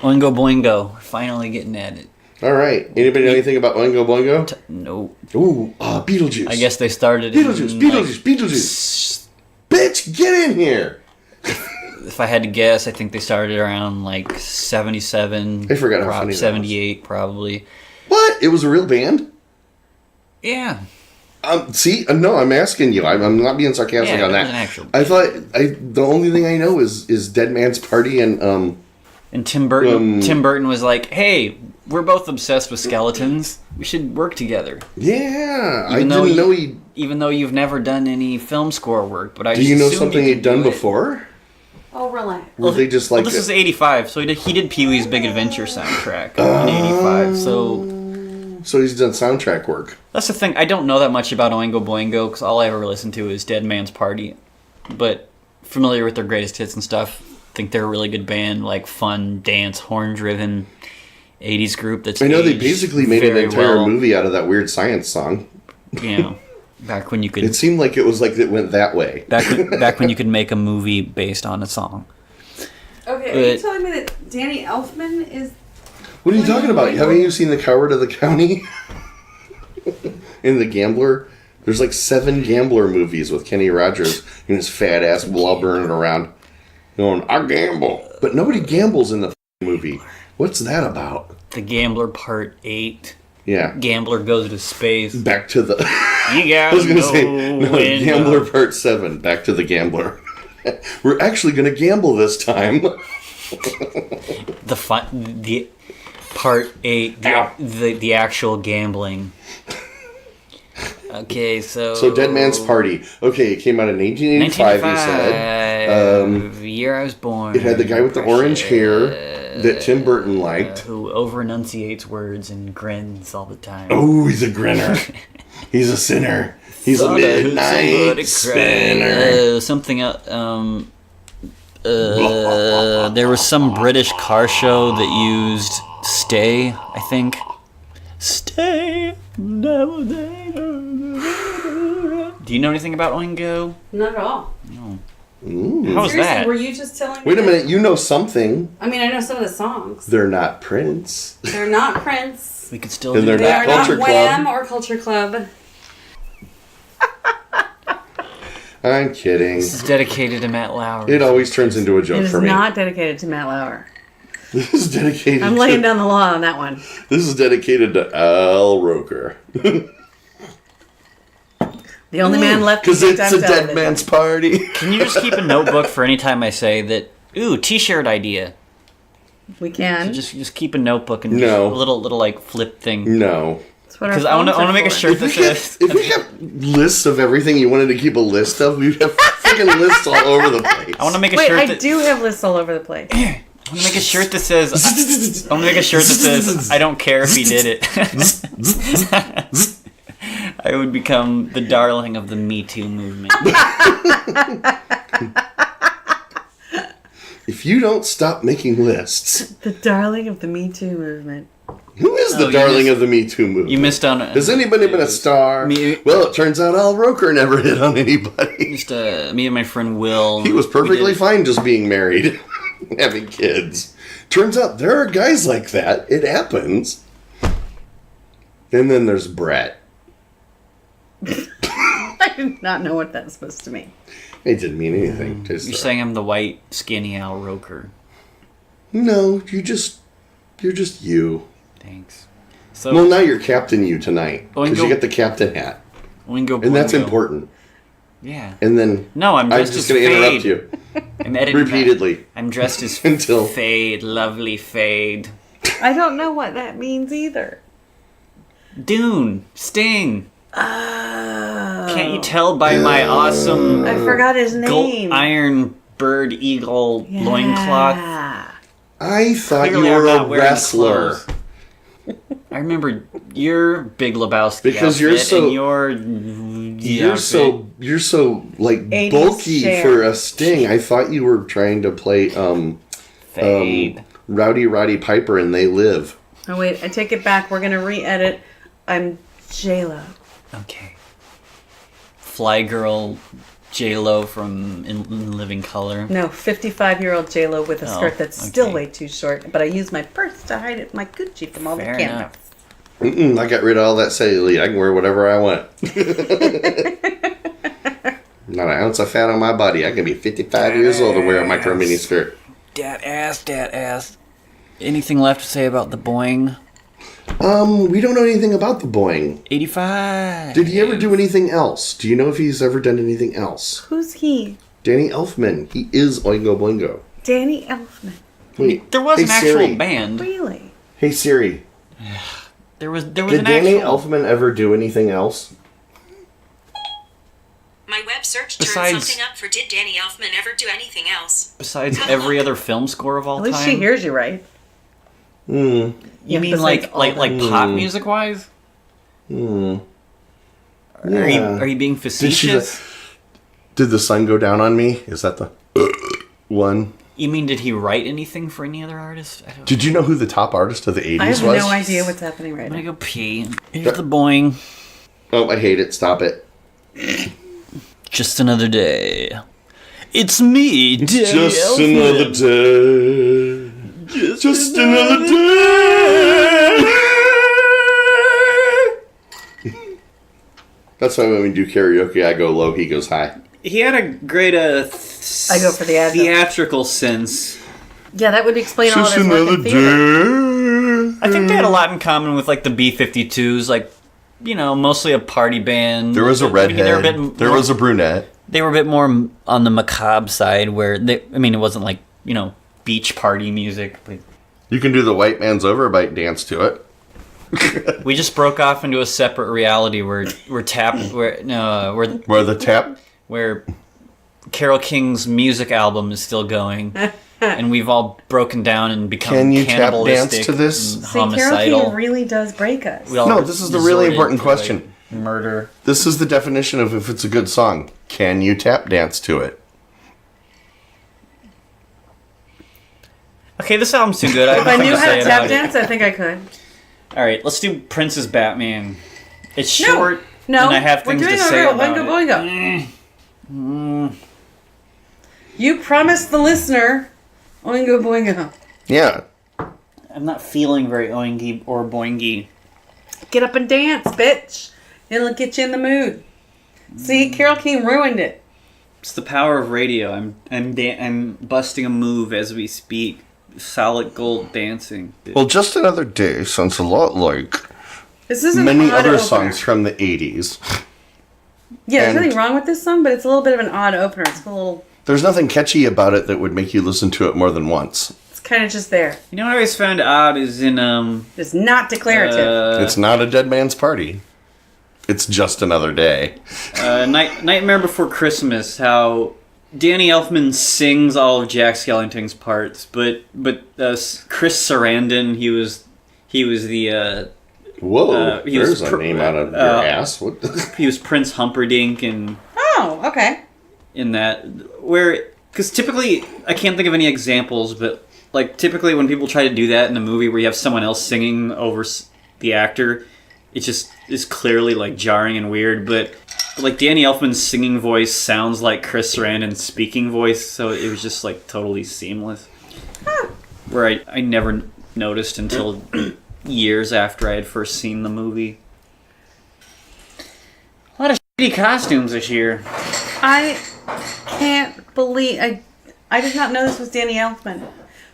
Speaker 1: Oingo Boingo. We're finally getting at it.
Speaker 3: All right. Anybody know anything about Oingo Boingo?
Speaker 1: No.
Speaker 3: Ooh, Beetlejuice.
Speaker 1: I guess they started
Speaker 3: Beetlejuice. Bitch, get in here.
Speaker 1: If I had to guess, I think they started around like 77.
Speaker 3: I forgot how funny that was.
Speaker 1: 78 probably.
Speaker 3: What? It was a real band?
Speaker 1: Yeah.
Speaker 3: See? No, I'm asking you. I'm not being sarcastic
Speaker 1: Yeah,
Speaker 3: on
Speaker 1: it
Speaker 3: that.
Speaker 1: was an actual
Speaker 3: I thought the only thing I know is Dead Man's Party and
Speaker 1: And Tim Burton was like, "Hey, we're both obsessed with skeletons. We should work together."
Speaker 3: yeah, I
Speaker 1: Even though
Speaker 3: didn't know he.
Speaker 1: Even though you've never done any film score work, but I
Speaker 3: Do
Speaker 1: just
Speaker 3: you know
Speaker 1: assumed
Speaker 3: something
Speaker 1: you
Speaker 3: he'd
Speaker 1: could
Speaker 3: done
Speaker 1: do it.
Speaker 3: before?
Speaker 2: Oh, relax.
Speaker 3: Were they just like?
Speaker 1: Well, this is '85, so he did Pee Wee's Big Adventure soundtrack in '85.
Speaker 3: So he's done soundtrack work.
Speaker 1: That's the thing. I don't know that much about Oingo Boingo because all I ever listen to is Dead Man's Party, but familiar with their greatest hits and stuff. Think they're a really good band, like fun dance, horn-driven '80s group. That's
Speaker 3: I know they
Speaker 1: aged
Speaker 3: basically made an
Speaker 1: very
Speaker 3: entire
Speaker 1: well.
Speaker 3: movie out of that weird science song.
Speaker 1: You know, back when you could.
Speaker 3: It seemed like it went that way.
Speaker 1: back when you could make a movie based on a song.
Speaker 2: Okay, are you
Speaker 1: But-
Speaker 2: telling me that Danny Elfman is...
Speaker 3: What are you talking about? Haven't you seen The Coward of the County? In The Gambler? There's like 7 Gambler movies with Kenny Rogers and his fat ass blubbering around. Going, I gamble. But nobody gambles in the movie. What's that about?
Speaker 1: The Gambler Part 8.
Speaker 3: Yeah.
Speaker 1: Gambler goes to space.
Speaker 3: Back to the...
Speaker 1: You got
Speaker 3: I was going to say, no,
Speaker 1: window.
Speaker 3: Gambler Part 7. Back to the Gambler. We're actually going to gamble this time.
Speaker 1: The Part 8, the actual gambling. Okay, so
Speaker 3: So Dead Man's Party. Okay, it came out in 1985, you said.
Speaker 1: The year I was born.
Speaker 3: It had the guy with the orange hair that Tim Burton liked.
Speaker 1: Who over-enunciates words and grins all the time.
Speaker 3: Oh, he's a grinner. He's a sinner. He's a midnight spinner.
Speaker 1: Something else. There was some British car show that used Stay, I think. Stay. Do you know anything about Oingo?
Speaker 2: Not at all.
Speaker 1: No.
Speaker 3: Ooh.
Speaker 1: How was
Speaker 2: Seriously,
Speaker 1: that?
Speaker 2: were you just telling me
Speaker 3: Wait a
Speaker 2: that-
Speaker 3: minute, you know something.
Speaker 2: I mean, I know some of the songs.
Speaker 3: They're not Prince.
Speaker 2: They're not Prince.
Speaker 1: We could still
Speaker 3: And
Speaker 1: do
Speaker 3: they're
Speaker 2: They
Speaker 1: that.
Speaker 2: are
Speaker 3: not
Speaker 2: not
Speaker 3: Culture
Speaker 2: Wham
Speaker 3: Club.
Speaker 2: or Culture Club.
Speaker 3: I'm kidding.
Speaker 1: This is dedicated to Matt Lauer.
Speaker 3: It always turns into a
Speaker 2: It
Speaker 3: joke
Speaker 2: is
Speaker 3: for me.
Speaker 2: not dedicated to Matt Lauer.
Speaker 3: This is dedicated.
Speaker 2: I'm laying down the law on that one.
Speaker 3: This is dedicated to Al Roker.
Speaker 2: The only man left
Speaker 3: Because
Speaker 2: in
Speaker 3: it's
Speaker 2: daytime
Speaker 3: a dead
Speaker 2: television.
Speaker 3: man's party.
Speaker 1: Can you just keep a notebook for any time I say that? Ooh, T-shirt idea.
Speaker 2: We can.
Speaker 1: Just keep a notebook and
Speaker 3: No.
Speaker 1: just a little like flip thing.
Speaker 3: No.
Speaker 2: That's what our
Speaker 1: Because I want
Speaker 2: phones
Speaker 1: to
Speaker 2: are
Speaker 1: make a
Speaker 2: for.
Speaker 1: shirt that says.
Speaker 3: If we kept lists of everything you wanted to keep a list of, we'd have freaking lists all over the place.
Speaker 1: I want to make a
Speaker 2: Wait,
Speaker 1: shirt
Speaker 2: I
Speaker 1: that.
Speaker 2: do have lists all over the place.
Speaker 1: I want to make a shirt that says. I want to make a shirt that says. I don't care if he did it. I would become the darling of the Me Too movement.
Speaker 3: If you don't stop making lists,
Speaker 2: The darling of the Me Too movement.
Speaker 3: Who is the
Speaker 1: you
Speaker 3: darling
Speaker 1: missed-
Speaker 3: of the Me Too movement?
Speaker 1: You missed on.
Speaker 3: Has anybody been a star? Well, it turns out Al Roker never hit on anybody.
Speaker 1: Just me and my friend Will.
Speaker 3: He was perfectly fine just being married, having kids. Turns out there are guys like that. It happens. And then there's Brett.
Speaker 2: I did not know what that's supposed to mean.
Speaker 3: It didn't mean anything.
Speaker 1: You're saying I'm the white, skinny Al Roker.
Speaker 3: No, you're just you.
Speaker 1: Thanks. So,
Speaker 3: Well, now you're Captain You tonight. Because
Speaker 1: Oingo-
Speaker 3: you get the captain hat.
Speaker 1: Oingo
Speaker 3: And that's
Speaker 1: Boingo.
Speaker 3: important.
Speaker 1: Yeah.
Speaker 3: And then
Speaker 1: No, I'm
Speaker 3: I'm
Speaker 1: dressed
Speaker 3: just
Speaker 1: as
Speaker 3: going to interrupt
Speaker 1: Fade.
Speaker 3: you
Speaker 1: I'm editing
Speaker 3: repeatedly.
Speaker 1: that. I'm dressed as
Speaker 3: Until-
Speaker 1: Fade, lovely Fade.
Speaker 2: I don't know what that means either.
Speaker 1: Dune, Sting.
Speaker 2: Oh.
Speaker 1: Can't you tell by my awesome
Speaker 2: I forgot his
Speaker 1: gold
Speaker 2: name.
Speaker 1: iron bird eagle loincloth?
Speaker 3: I thought
Speaker 1: Clearly
Speaker 3: you were
Speaker 1: I'm not
Speaker 3: a
Speaker 1: wearing
Speaker 3: wrestler.
Speaker 1: clothes. I remember your Big Lebowski
Speaker 3: Because you're
Speaker 1: outfit
Speaker 3: so-
Speaker 1: and your
Speaker 3: You're so like
Speaker 2: 80s
Speaker 3: bulky
Speaker 2: Cher.
Speaker 3: for a Sting. I thought you were trying to play
Speaker 1: Fade.
Speaker 3: Rowdy Roddy Piper and They Live.
Speaker 2: Oh wait, I take it back. We're gonna re-edit. I'm J-Lo.
Speaker 1: Okay. Fly Girl J-Lo from In Living Color.
Speaker 2: No, 55-year-old J-Lo with a skirt that's still
Speaker 1: okay.
Speaker 2: way too short. But I use my purse to hide it, my Gucci from all
Speaker 1: Fair
Speaker 2: the cameras.
Speaker 3: I got rid of all that cellulite. I can wear whatever I want. Not an ounce of fat on my body. I can be 55 years old and wear a micro mini skirt.
Speaker 1: Dat ass. Anything left to say about the Boing?
Speaker 3: We don't know anything about the Boing.
Speaker 1: 85.
Speaker 3: Did he ever do anything else? Do you know if he's ever done anything else?
Speaker 2: Who's he?
Speaker 3: Danny Elfman. He is Oingo Boingo.
Speaker 2: Danny Elfman.
Speaker 3: Wait,
Speaker 1: There was
Speaker 3: hey,
Speaker 1: an actual
Speaker 3: Siri.
Speaker 1: band.
Speaker 2: Really?
Speaker 3: Hey Siri,
Speaker 1: There was
Speaker 3: did
Speaker 1: an
Speaker 3: Danny
Speaker 1: actual...
Speaker 3: Elfman ever do anything else?
Speaker 4: My web search turned
Speaker 1: Besides-
Speaker 4: something up for did Danny Elfman ever do anything else?
Speaker 1: Besides every other film score of all
Speaker 2: At
Speaker 1: time?
Speaker 2: least she hears you right.
Speaker 1: You
Speaker 2: Yeah,
Speaker 1: mean
Speaker 2: besides all
Speaker 1: like
Speaker 2: that.
Speaker 1: pop music wise? Are you being facetious?
Speaker 3: Did the sun go down on me? Is that the one?
Speaker 1: You mean did he write anything for any other artist? I don't.
Speaker 3: Did you know who the top artist of the 80s
Speaker 2: I have
Speaker 3: was?
Speaker 2: no idea what's happening right
Speaker 1: I'm gonna
Speaker 2: now.
Speaker 1: go pee. Here's the Boing.
Speaker 3: Oh, I hate it. Stop it.
Speaker 1: Just another day. It's me, Danny
Speaker 3: Just
Speaker 1: Elfman.
Speaker 3: another day. Just another day. That's why when we do karaoke, I go low, he goes high.
Speaker 1: He had a great
Speaker 2: I go for the advent.
Speaker 1: theatrical sense.
Speaker 2: Yeah, that would explain all of
Speaker 3: Just
Speaker 2: his work
Speaker 3: another
Speaker 2: in theater.
Speaker 3: day.
Speaker 1: I think they had a lot in common with like the B-52s, like mostly a party band.
Speaker 3: There was a
Speaker 1: I mean,
Speaker 3: redhead.
Speaker 1: they were a bit
Speaker 3: There
Speaker 1: more-
Speaker 3: was a brunette.
Speaker 1: They were a bit more on the macabre side, where it wasn't like beach party music. But
Speaker 3: You can do the white man's overbite dance to it.
Speaker 1: we just broke off into a separate reality where
Speaker 3: Where the tap.
Speaker 1: where Carole King's music album is still going, and we've all broken down and become
Speaker 3: Can you tap
Speaker 1: cannibalistic
Speaker 3: dance to this?
Speaker 1: and
Speaker 2: See, Carole
Speaker 1: homicidal.
Speaker 2: King really does break us.
Speaker 1: We all
Speaker 3: No, this is the really
Speaker 1: resorted
Speaker 3: important
Speaker 1: to, like,
Speaker 3: question.
Speaker 1: murder.
Speaker 3: This is the definition of if it's a good song. Can you tap dance to it?
Speaker 1: Okay, this album's too good. I have
Speaker 2: If I
Speaker 1: nothing
Speaker 2: knew
Speaker 1: to
Speaker 2: how
Speaker 1: say
Speaker 2: to tap
Speaker 1: about it.
Speaker 2: dance, I think I could.
Speaker 1: All right, let's do Prince's Batman. It's short,
Speaker 2: No,
Speaker 1: and I have
Speaker 2: we're
Speaker 1: things
Speaker 2: doing
Speaker 1: to
Speaker 2: a
Speaker 1: say
Speaker 2: real
Speaker 1: about
Speaker 2: Oingo
Speaker 1: it.
Speaker 2: Boingo. You promised the listener Oingo Boingo.
Speaker 3: Yeah.
Speaker 1: I'm not feeling very oingy or boingy.
Speaker 2: Get up and dance, bitch. It'll get you in the mood. See, Carole King ruined it.
Speaker 1: It's the power of radio. I'm busting a move as we speak. Solid gold dancing.
Speaker 3: Well, Just Another Day sounds a lot like
Speaker 2: This isn't
Speaker 3: many
Speaker 2: an odd
Speaker 3: other
Speaker 2: opener.
Speaker 3: songs from the 80s.
Speaker 2: Yeah, there's
Speaker 3: and-
Speaker 2: nothing wrong with this song, but it's a little bit of an odd opener. It's a little.
Speaker 3: There's nothing catchy about it that would make you listen to it more than once.
Speaker 2: It's kind of just there.
Speaker 1: You know what I always found odd is in
Speaker 2: It's not declarative.
Speaker 3: It's not a dead man's party. It's just another day.
Speaker 1: Nightmare Before Christmas, how Danny Elfman sings all of Jack Skellington's parts, but Chris Sarandon, he was the
Speaker 3: Whoa,
Speaker 1: he was
Speaker 3: there's a name out of your ass. What the?
Speaker 1: he was Prince Humperdinck and
Speaker 2: Oh, okay.
Speaker 1: in that where because typically I can't think of any examples, but
Speaker 5: like, typically when people try to do that in a movie where you have someone else singing over the actor, it just is clearly, like, jarring and weird, but like, Danny Elfman's singing voice sounds like Chris Sarandon's speaking voice, so it was just, like, totally seamless. Where I never noticed until years after I had first seen the movie. A lot of shitty costumes this year.
Speaker 2: I can't believe... I did not know this was Danny Elfman.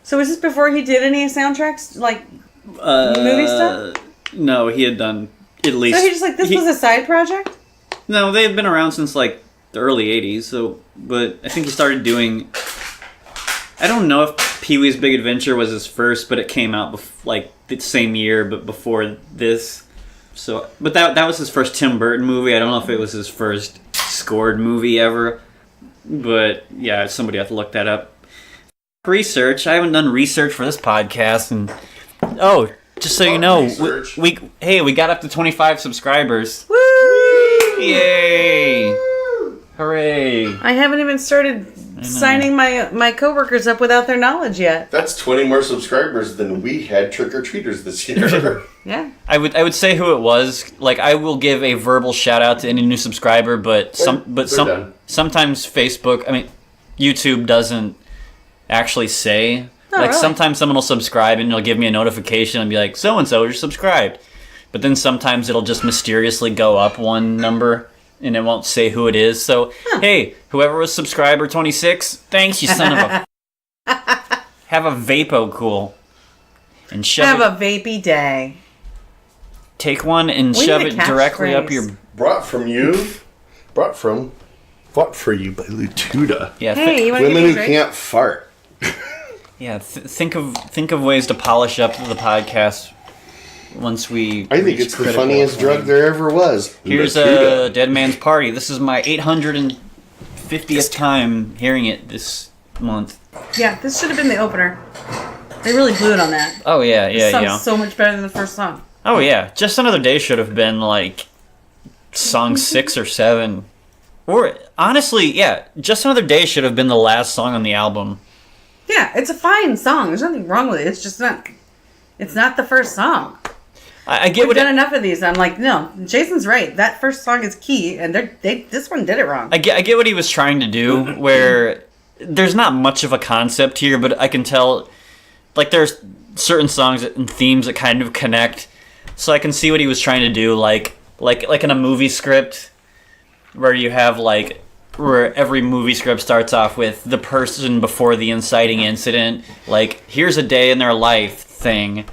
Speaker 2: So was this before he did any soundtracks? Like, movie stuff?
Speaker 5: No, he had done at least...
Speaker 2: So he just, like, this was a side project?
Speaker 5: No, they've been around since, like, the early 80s, so... But I think he started doing... I don't know if Pee-wee's Big Adventure was his first, but it came out, like, the same year, but before this. So... But that was his first Tim Burton movie. I don't know if it was his first scored movie ever. But, yeah, somebody have to look that up. Research. I haven't done research for this podcast, and... Oh, just so you know, we got up to 25 subscribers.
Speaker 2: Woo!
Speaker 5: Yay! Hooray!
Speaker 2: I haven't even started signing my coworkers up without their knowledge yet.
Speaker 3: That's 20 more subscribers than we had trick-or-treaters this year.
Speaker 2: Yeah.
Speaker 5: I would say who it was. Like, I will give a verbal shout out to any new subscriber, but sometimes Facebook, I mean, YouTube doesn't actually say. Really? Sometimes someone will subscribe and it'll give me a notification and be like, so-and-so, you're subscribed. But then sometimes it'll just mysteriously go up one number and it won't say who it is. So, hey, whoever was subscriber 26, thanks, you son of a... Have a Vapo cool. And
Speaker 2: Have a vapey day.
Speaker 5: Take one and shove it directly up your...
Speaker 3: Brought for you by Lutuda.
Speaker 5: Yeah,
Speaker 2: Hey, you want to
Speaker 3: Women
Speaker 2: give me a
Speaker 3: who
Speaker 2: drink?
Speaker 3: can't fart.
Speaker 5: yeah. Think of ways to polish up the podcast once we.
Speaker 3: I think it's the funniest drug there ever was.
Speaker 5: Here's
Speaker 3: Lutuda.
Speaker 5: a Dead Man's Party. This is my 850th time hearing it this month.
Speaker 2: Yeah, this should have been the opener. They really blew it on that.
Speaker 5: Oh yeah,
Speaker 2: It sounds so much better than the first song.
Speaker 5: Oh yeah, Just Another Day should have been like song 6 or 7. Or honestly, yeah, Just Another Day should have been the last song on the album.
Speaker 2: Yeah, it's a fine song. There's nothing wrong with it. It's just not. It's not the first song.
Speaker 5: I get
Speaker 2: We've
Speaker 5: what
Speaker 2: done enough of these. I'm like, no, Jason's right. That first song is key, and this one did it wrong.
Speaker 5: I get what he was trying to do. Where there's not much of a concept here, but I can tell, like, there's certain songs and themes that kind of connect. So I can see what he was trying to do, like in a movie script, where you have where every movie script starts off with the person before the inciting incident, like, here's a day in their life thing.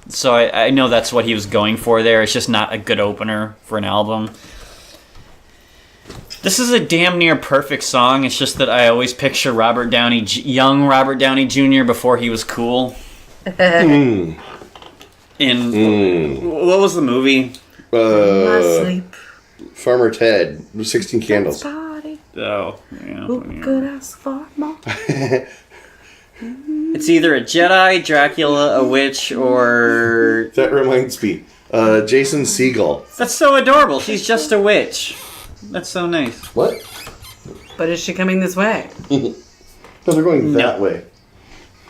Speaker 5: So I know that's what he was going for there. It's just not a good opener for an album. This is a damn near perfect song. It's just that I always picture young Robert Downey Jr. before he was cool. What was the movie?
Speaker 2: Sleep.
Speaker 3: Farmer Ted, 16 Candles.
Speaker 2: Party.
Speaker 5: Oh, yeah.
Speaker 2: Who could ask for more?
Speaker 5: It's either a Jedi, Dracula, a witch, or...
Speaker 3: That reminds me, Jason Segel.
Speaker 5: That's so adorable. She's just a witch. That's so nice.
Speaker 3: What?
Speaker 2: But is she coming this way?
Speaker 3: No, they're going that way.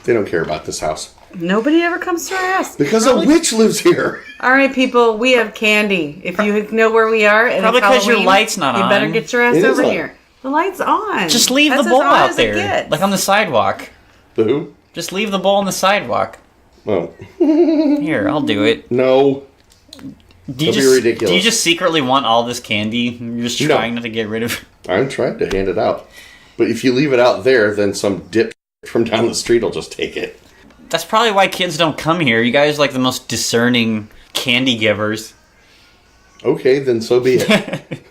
Speaker 3: They don't care about this house.
Speaker 2: Nobody ever comes to our house.
Speaker 3: Because a witch lives here.
Speaker 2: All right, people, we have candy. If you know where we are, and
Speaker 5: Probably because your light's not on.
Speaker 2: You better get your ass
Speaker 3: It is
Speaker 2: over
Speaker 3: on.
Speaker 2: here. The light's on.
Speaker 5: Just leave
Speaker 2: That's
Speaker 5: the bowl
Speaker 2: as on
Speaker 5: out
Speaker 2: as it
Speaker 5: there.
Speaker 2: gets.
Speaker 5: Like on the sidewalk.
Speaker 3: The who?
Speaker 5: Just leave the bowl on the sidewalk.
Speaker 3: Oh.
Speaker 5: Here, I'll do it.
Speaker 3: No.
Speaker 5: Do you
Speaker 3: That'd be ridiculous.
Speaker 5: Do you just secretly want all this candy? You're just trying not to get rid of it.
Speaker 3: I'm trying to hand it out. But if you leave it out there, then some dip from down the street will just take it.
Speaker 5: That's probably why kids don't come here. You guys are like the most discerning candy givers.
Speaker 3: Okay, then so be it.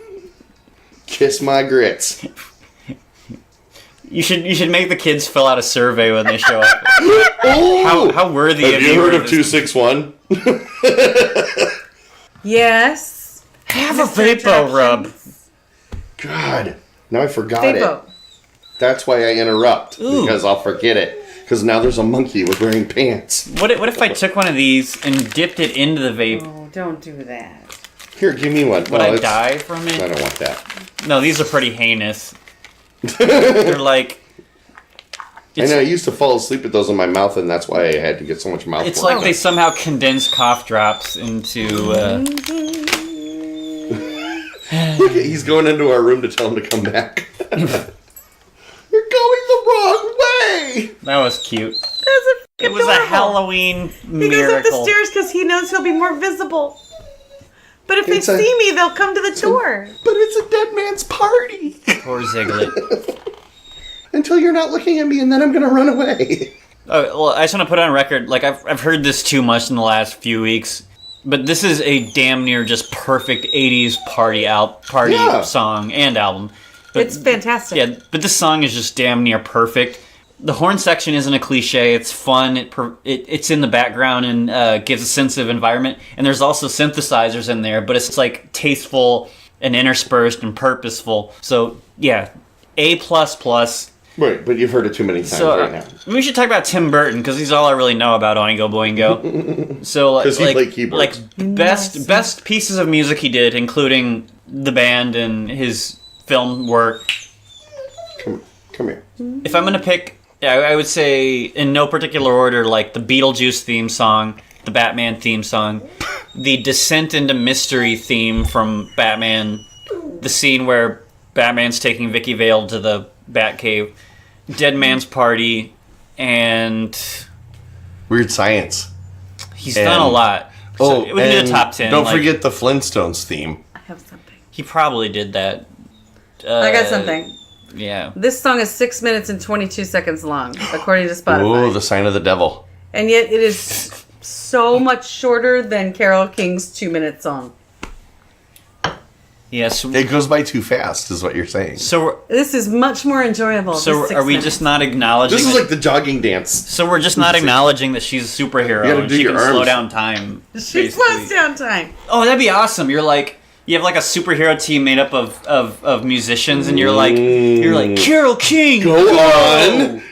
Speaker 3: Kiss my grits.
Speaker 5: You should make the kids fill out a survey when they show up.
Speaker 3: Oh!
Speaker 5: How worthy
Speaker 3: Have
Speaker 5: of
Speaker 3: you
Speaker 5: you
Speaker 3: heard
Speaker 5: are
Speaker 3: of
Speaker 5: this-
Speaker 3: 261?
Speaker 2: Yes.
Speaker 5: Have a
Speaker 2: Mr.
Speaker 5: Vapo rub.
Speaker 3: God. Now I forgot
Speaker 2: Vapo.
Speaker 3: it. That's why I interrupt.
Speaker 5: Ooh.
Speaker 3: Because I'll forget it. Because now there's a monkey with wearing pants.
Speaker 5: What if I took one of these and dipped it into the vape?
Speaker 2: Oh, don't do that.
Speaker 3: Here, give me one.
Speaker 5: Would I die from
Speaker 3: I
Speaker 5: it?
Speaker 3: don't want that.
Speaker 5: No, these are pretty heinous. They're like...
Speaker 3: I know I used to fall asleep with those in my mouth, and that's why I had to get so much mouthwash.
Speaker 5: It's like they somehow condense cough drops into.
Speaker 3: Look, he's going into our room to tell him to come back. You're going the wrong way.
Speaker 5: That was cute.
Speaker 2: It
Speaker 5: was a Halloween
Speaker 2: He goes up the stairs because he knows he'll be more visible. But if they see me, they'll come to the door.
Speaker 3: But it's a dead man's party.
Speaker 5: Poor Goulet.
Speaker 3: Until you're not looking at me, and then I'm gonna run away.
Speaker 5: Oh, well, I just want to put on record, like, I've heard this too much in the last few weeks, but this is a damn near just perfect 80s party song and album. But,
Speaker 2: It's fantastic.
Speaker 5: yeah, but this song is just damn near perfect. The horn section isn't a cliche. It's fun. It's in the background and gives a sense of environment. And there's also synthesizers in there, but it's like tasteful and interspersed and purposeful. So yeah, A++.
Speaker 3: Right, but you've heard it too many times right now.
Speaker 5: We should talk about Tim Burton because he's all I really know about Oingo Boingo. So
Speaker 3: Because he played keyboards.
Speaker 5: like best pieces of music he did, including the band and his film work.
Speaker 3: Come here.
Speaker 5: If I'm gonna pick, I would say in no particular order, like the Beetlejuice theme song, the Batman theme song, the Descent into Mystery theme from Batman, the scene where Batman's taking Vicky Vale to the Batcave, Dead Man's Party, and
Speaker 3: Weird Science.
Speaker 5: he's done a lot. So we can do the top 10.
Speaker 3: Don't
Speaker 5: like,
Speaker 3: forget the Flintstones theme.
Speaker 2: I have something.
Speaker 5: he probably did that.
Speaker 2: I got something.
Speaker 5: Yeah.
Speaker 2: This song is 6 minutes and 22 seconds long, according to Spotify.
Speaker 3: Oh, the sign of the devil.
Speaker 2: And yet it is so much shorter than Carole King's 2-minute song.
Speaker 5: Yes.
Speaker 3: It goes by too fast, is what you're saying.
Speaker 5: So
Speaker 2: This is much more enjoyable.
Speaker 5: so
Speaker 2: this 6
Speaker 5: are we
Speaker 2: minutes.
Speaker 5: just not acknowledging?
Speaker 3: This is
Speaker 5: that-
Speaker 3: like the jogging dance.
Speaker 5: So we're just not acknowledging that she's a superhero
Speaker 3: You gotta
Speaker 5: and
Speaker 3: do
Speaker 5: she
Speaker 3: your
Speaker 5: can slow
Speaker 3: arms.
Speaker 5: down time.
Speaker 2: She
Speaker 5: basically.
Speaker 2: slows down time.
Speaker 5: Oh, that'd be awesome. You have like a superhero team made up of musicians, and you're like Carole King.
Speaker 3: Go on.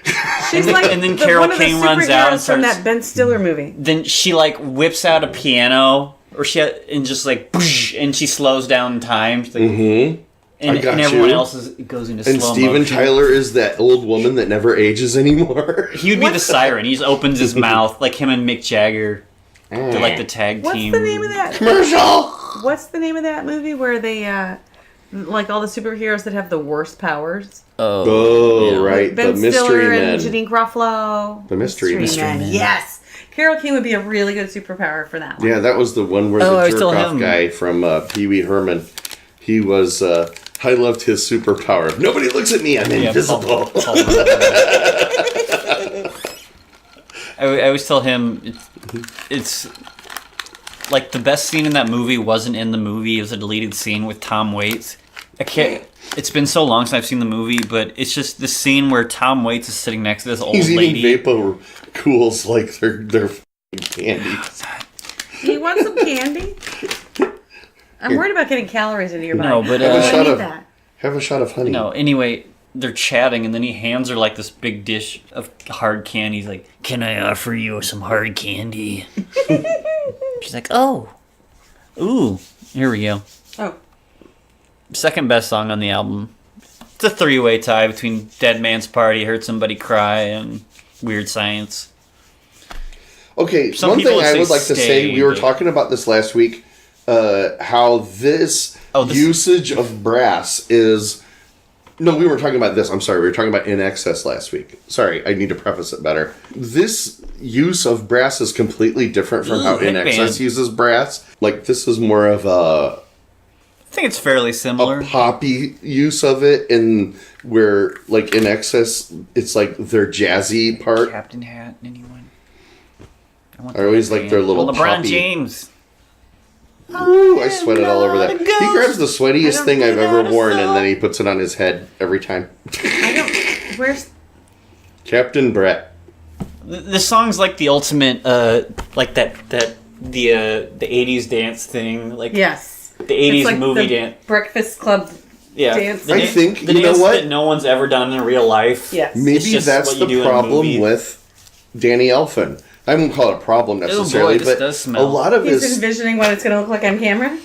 Speaker 2: She's like
Speaker 5: and then Carole
Speaker 2: one of the
Speaker 5: King runs out and
Speaker 2: superheroes from
Speaker 5: starts-
Speaker 2: that Ben Stiller movie.
Speaker 5: Then she like whips out a piano, or and just like, and she slows down time. She's like, and,
Speaker 3: I got
Speaker 5: and everyone
Speaker 3: you.
Speaker 5: else goes into
Speaker 3: And
Speaker 5: slow
Speaker 3: Steven
Speaker 5: motion.
Speaker 3: Tyler is that old woman that never ages anymore.
Speaker 5: He would be the siren. He just opens his mouth like him and Mick Jagger. They're like the tag
Speaker 2: What's
Speaker 5: team.
Speaker 2: the name of that?
Speaker 3: Commercial.
Speaker 2: What's the name of that movie where they, like all the superheroes that have the worst powers?
Speaker 3: Oh,
Speaker 5: Yeah.
Speaker 3: right.
Speaker 2: Ben
Speaker 3: the Mystery
Speaker 2: Stiller
Speaker 3: Men.
Speaker 2: and Janine Garofalo.
Speaker 3: The Mystery Men.
Speaker 2: Yes. Carole King would be a really good superpower for that one.
Speaker 3: Yeah, that was the one where
Speaker 5: Oh, I
Speaker 3: the
Speaker 5: was telling
Speaker 3: jerk-off
Speaker 5: him.
Speaker 3: guy from Pee Wee Herman, he was, I loved his superpower. If nobody looks at me, I'm invisible.
Speaker 5: I always tell him it's like the best scene in that movie wasn't in the movie. It was a deleted scene with Tom Waits. I can't. It's been so long since I've seen the movie, but it's just the scene where Tom Waits is sitting next to this old
Speaker 3: He's
Speaker 5: lady.
Speaker 3: eating Vapo cools like they're f***ing candy.
Speaker 2: Do you want some candy? I'm worried about getting calories into your body.
Speaker 5: No, but,
Speaker 3: Have a
Speaker 2: I
Speaker 3: shot
Speaker 2: need
Speaker 3: of
Speaker 2: that.
Speaker 3: Have a shot of honey.
Speaker 5: No, anyway, they're chatting, and then he hands her like this big dish of hard candy. He's like, "Can I offer you some hard candy?" She's like, "Oh, ooh, here we go."
Speaker 2: Oh.
Speaker 5: Second best song on the album. It's a 3-way tie between Dead Man's Party, Heard Somebody Cry, and Weird Science.
Speaker 3: Okay,
Speaker 5: Some
Speaker 3: one
Speaker 5: people
Speaker 3: thing
Speaker 5: would
Speaker 3: I
Speaker 5: say
Speaker 3: would like to say, we were
Speaker 5: but-
Speaker 3: talking about this last week, how this usage of brass is... No, we were talking about this. I'm sorry. We were talking about In Excess last week. Sorry, I need to preface it better. This use of brass is completely different from how In
Speaker 5: headband.
Speaker 3: Excess uses brass. Like, this is more of a
Speaker 5: I think it's fairly similar.
Speaker 3: poppy use of it, and where, like, In Excess, it's like their jazzy part.
Speaker 5: Captain Hat, anyone?
Speaker 3: I always like their little
Speaker 5: LeBron
Speaker 3: poppy.
Speaker 5: James.
Speaker 3: Ooh, I sweated all over that. He grabs the
Speaker 2: I
Speaker 3: sweatiest
Speaker 2: don't
Speaker 3: thing I've
Speaker 2: think
Speaker 3: ever
Speaker 2: that
Speaker 3: worn,
Speaker 2: is
Speaker 3: and
Speaker 2: so-
Speaker 3: then he puts it on his head every time.
Speaker 2: I don't. Where's.
Speaker 3: Captain Brett.
Speaker 5: The song's like the ultimate, like the 80s dance thing, like
Speaker 2: Yes.
Speaker 5: the 80s
Speaker 2: It's like
Speaker 5: movie
Speaker 2: the
Speaker 5: dance.
Speaker 2: Breakfast Club
Speaker 5: Yeah,
Speaker 2: dance.
Speaker 5: The
Speaker 3: I
Speaker 5: dan-
Speaker 3: think,
Speaker 5: the
Speaker 3: you know
Speaker 5: dance
Speaker 3: what?
Speaker 5: that no one's ever done in real life.
Speaker 2: Yes.
Speaker 5: It's
Speaker 3: Maybe
Speaker 5: just
Speaker 3: that's
Speaker 5: what you do
Speaker 3: the
Speaker 5: in a
Speaker 3: problem
Speaker 5: movie.
Speaker 3: with Danny Elfman. I won't call it a problem necessarily,
Speaker 5: this
Speaker 3: but
Speaker 5: does
Speaker 3: a
Speaker 5: smell.
Speaker 3: lot of
Speaker 2: He's
Speaker 3: his...
Speaker 2: envisioning what it's going to look like on camera.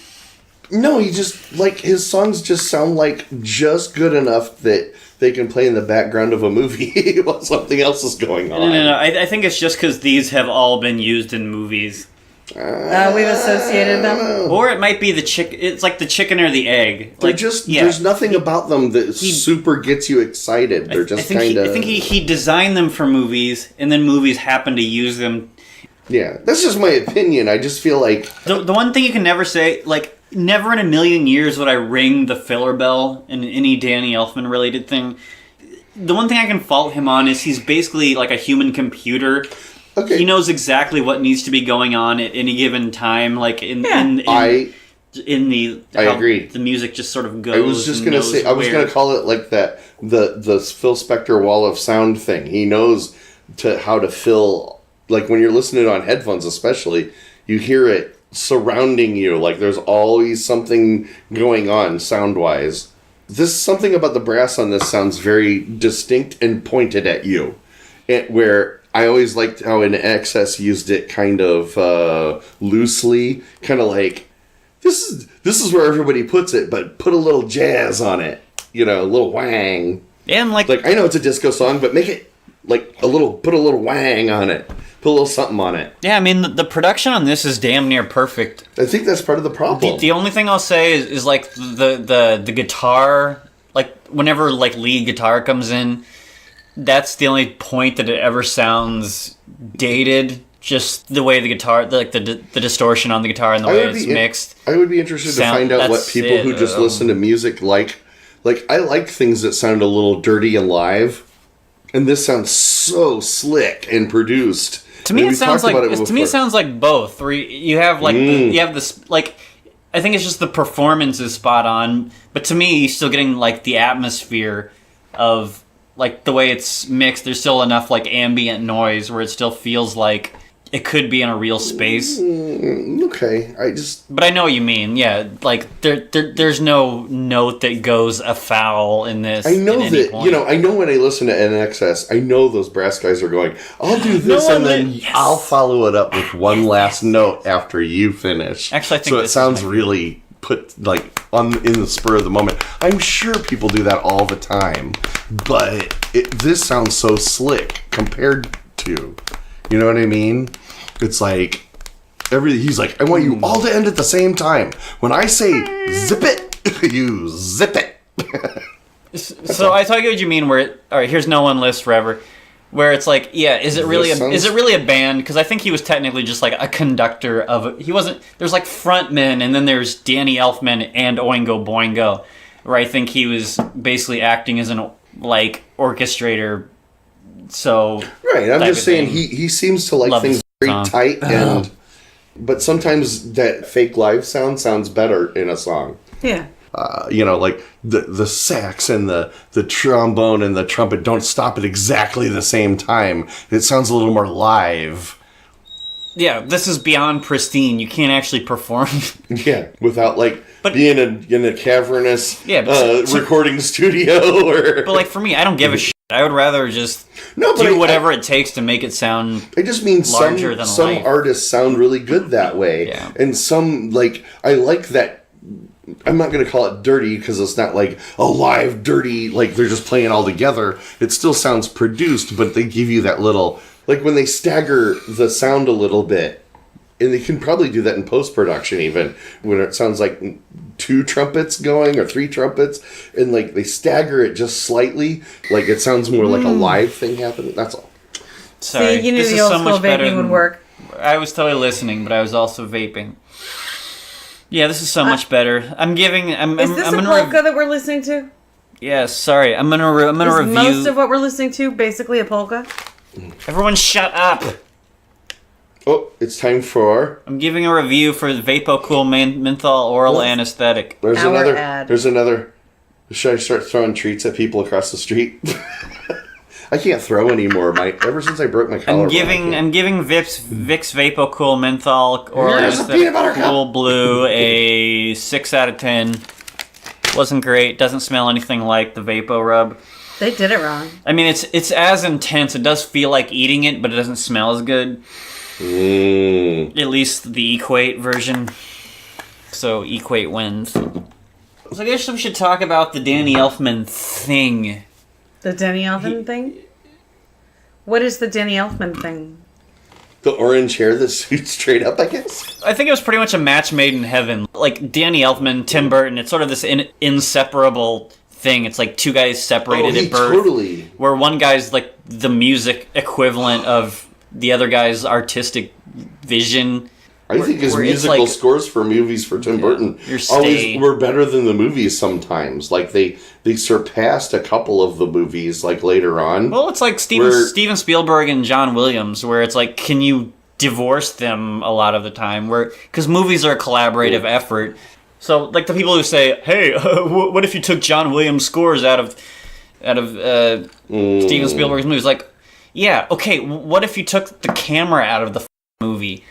Speaker 3: No, he just, like, his songs just sound like just good enough that they can play in the background of a movie while something else is going on.
Speaker 5: No. I think it's just because these have all been used in movies.
Speaker 2: We've associated them.
Speaker 5: Or it might be the chicken. It's like the chicken or the egg.
Speaker 3: They're
Speaker 5: Like,
Speaker 3: just,
Speaker 5: yeah.
Speaker 3: there's nothing about them that super gets you excited. They're just kind of...
Speaker 5: I think he designed them for movies, and then movies happen to use them.
Speaker 3: Yeah, that's just my opinion. I just feel like...
Speaker 5: The one thing you can never say, like, never in a million years would I ring the filler bell in any Danny Elfman related thing. The one thing I can fault him on is he's basically like a human computer.
Speaker 3: Okay.
Speaker 5: He knows exactly what needs to be going on at any given time. Like
Speaker 3: I agree.
Speaker 5: The music just sort of goes.
Speaker 3: I was just gonna say, I was gonna call it like that, the Phil Spector wall of sound thing. He knows how to fill, like when you're listening on headphones especially, you hear it surrounding you, like there's always something going on sound-wise. Something about the brass on this sounds very distinct and pointed at you. Where I always liked how In Excess used it kind of loosely, kind of like, this is where everybody puts it, but put a little jazz on it, a little wang.
Speaker 5: Yeah, and
Speaker 3: like I know it's a disco song, but make it like put a little wang on it, put a little something on it.
Speaker 5: Yeah, I mean the production on this is damn near perfect.
Speaker 3: I think that's part of the problem.
Speaker 5: The only thing I'll say is like the guitar, like whenever like lead guitar comes in, that's the only point that it ever sounds dated. Just the way the guitar, like the distortion on the guitar and the way it's mixed.
Speaker 3: I would be interested to find out what people who just listen to music like. Like, I like things that sound a little dirty and live, and this sounds so slick and produced.
Speaker 5: To me, it sounds like both. Where you have like you have this like, I think it's just the performance is spot on, but to me, you're still getting like the atmosphere of like the way it's mixed. There's still enough like ambient noise where it still feels like it could be in a real space.
Speaker 3: Okay,
Speaker 5: But I know what you mean. Yeah, like there's no note that goes afoul in this.
Speaker 3: I know that I know when I listen to NXS, I know those brass guys are going, I'll do this and then I'll follow it up with one last note after you finish.
Speaker 5: Actually, I think
Speaker 3: so it sounds really put like in the spur of the moment. I'm sure people do that all the time, but this sounds so slick compared to, you know what I mean? It's like he's like, I want you all to end at the same time. When I say zip it, you zip it.
Speaker 5: So I totally get what you mean. All right, here's No One Lives Forever, where it's like, yeah, is it really a band? Because I think he was technically just like a conductor of. He wasn't. There's like frontmen, and then there's Danny Elfman and Oingo Boingo, where I think he was basically acting as an like orchestrator. So
Speaker 3: right, I'm just saying he seems to like things very tight but sometimes that fake live sounds better in a song.
Speaker 2: Yeah.
Speaker 3: Like the sax and the trombone and the trumpet don't stop at exactly the same time. It sounds a little more live.
Speaker 5: Yeah, this is beyond pristine. You can't actually perform.
Speaker 3: Yeah, without being in a cavernous recording studio or.
Speaker 5: But like for me, I don't give a shit. I would rather just do whatever it takes to make it sound.
Speaker 3: I just mean
Speaker 5: larger than
Speaker 3: some
Speaker 5: life.
Speaker 3: Artists sound really good that way, and some I like that. I'm not going to call it dirty because it's not like a live dirty, like they're just playing all together. It still sounds produced, but they give you that little, like when they stagger the sound a little bit, and they can probably do that in post-production even, when it sounds like 2 trumpets going or 3 trumpets, and like they stagger it just slightly, like it sounds more like a live thing happening. That's all.
Speaker 5: Sorry,
Speaker 2: see, you knew the old school vaping would work.
Speaker 5: I was totally listening, but I was also vaping. Yeah, this is so much better. I'm giving.
Speaker 2: Is this a polka that we're listening to?
Speaker 5: Yeah, sorry. I'm gonna review.
Speaker 2: Most of what we're listening to basically a polka?
Speaker 5: Everyone, shut up.
Speaker 3: Oh, it's time for.
Speaker 5: I'm giving a review for the Vapo Cool Menthol Oral Anesthetic.
Speaker 3: There's another. Should I start throwing treats at people across the street? I can't throw anymore. Ever since I broke my collarbone.
Speaker 5: I'm giving Vicks Vapo Cool Menthol Oral Anesthetic Cool Blue a 6 out of 10. Wasn't great. Doesn't smell anything like the Vapo Rub.
Speaker 2: They did it wrong.
Speaker 5: I mean, it's as intense. It does feel like eating it, but it doesn't smell as good. At least the Equate version.
Speaker 1: So Equate wins. So I guess we should talk about the Danny Elfman thing.
Speaker 2: The Danny Elfman thing? What is the Danny Elfman thing?
Speaker 3: The orange hair that shoots straight up, I guess?
Speaker 1: I think it was pretty much a match made in heaven. Like, Danny Elfman, Tim Burton, it's sort of this inseparable thing. It's like two guys separated at birth.
Speaker 3: Totally.
Speaker 1: Where one guy's like the music equivalent of the other guy's artistic vision.
Speaker 3: I think his musical scores for movies for Tim Burton always were better than the movies sometimes. Like, they surpassed a couple of the movies, like, later on.
Speaker 1: Well, it's like Steven Spielberg and John Williams, where it's like, can you divorce them a lot of the time? Because movies are a collaborative effort. So, like, the people who say, hey, what if you took John Williams' scores out of Steven Spielberg's movies? Like, yeah, okay, what if you took the camera out of the movie?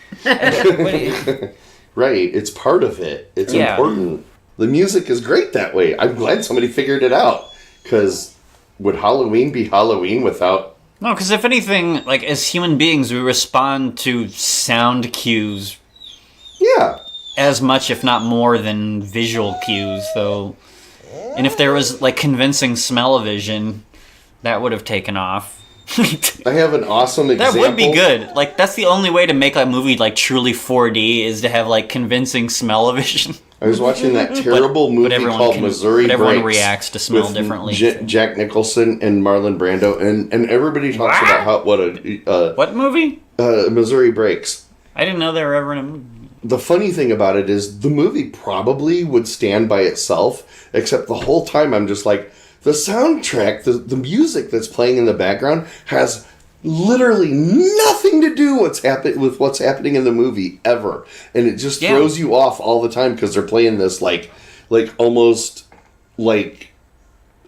Speaker 3: Right, it's part of it. It's important. The music is great that way. I'm glad somebody figured it out. Because would Halloween be Halloween without...
Speaker 1: No, because if anything, like, as human beings, we respond to sound cues.
Speaker 3: Yeah.
Speaker 1: As much, if not more, than visual cues, though. And if there was, like, convincing smell-o-vision, that would have taken off.
Speaker 3: I have an awesome example.
Speaker 1: That would be good. Like, that's the only way to make a movie, like, truly 4D, is to have, like, convincing smell-o-vision.
Speaker 3: I was watching that terrible movie called Missouri Breaks.
Speaker 1: Everyone reacts to smell differently.
Speaker 3: Jack Nicholson and Marlon Brando, and everybody talks about
Speaker 1: what movie?
Speaker 3: Missouri Breaks.
Speaker 1: I didn't know they were ever in a movie.
Speaker 3: The funny thing about it is the movie probably would stand by itself, except the whole time I'm just like, the soundtrack, the music that's playing in the background has literally nothing to do with what's happening in the movie ever, and it just throws you off all the time because they're playing this like almost like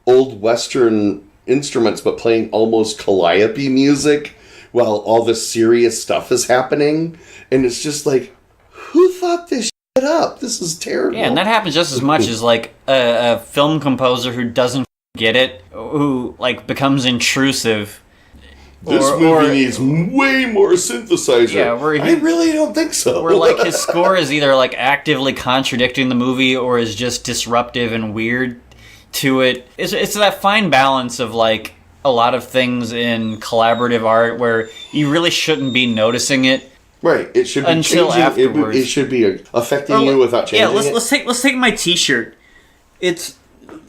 Speaker 3: old Western instruments, but playing almost calliope music while all this serious stuff is happening, and it's just like, who thought this shit up? This is terrible.
Speaker 1: Yeah, and that happens just as much as like a film composer who doesn't get it, who like becomes intrusive.
Speaker 3: This movie needs way more synthesizer. Yeah, I really don't think so.
Speaker 1: Where like his score is either like actively contradicting the movie or is just disruptive and weird to it. It's that fine balance of like a lot of things in collaborative art where you really shouldn't be noticing it.
Speaker 3: Right, it should be
Speaker 1: until
Speaker 3: changing.
Speaker 1: Afterwards.
Speaker 3: It should be affecting you without changing it.
Speaker 1: Yeah, let's take my T-shirt. It's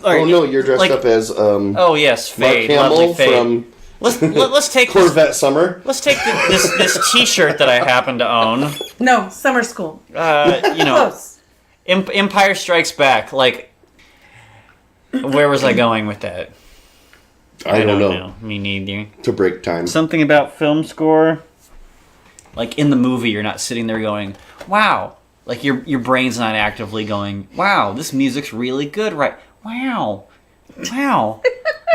Speaker 3: no, you're dressed up as
Speaker 1: oh yes, Fade,
Speaker 3: Mark Hamill
Speaker 1: lovely Fade.
Speaker 3: From
Speaker 1: let's take
Speaker 3: Corvette Summer.
Speaker 1: Let's take this T-shirt that I happen to own.
Speaker 2: No, Summer School.
Speaker 1: Close. Empire Strikes Back. Like, where was I going with that?
Speaker 3: I don't know.
Speaker 1: Me neither.
Speaker 3: To break time.
Speaker 1: Something about film score. Like in the movie, you're not sitting there going, "Wow!" Like your brain's not actively going, "Wow, this music's really good." Right? Wow.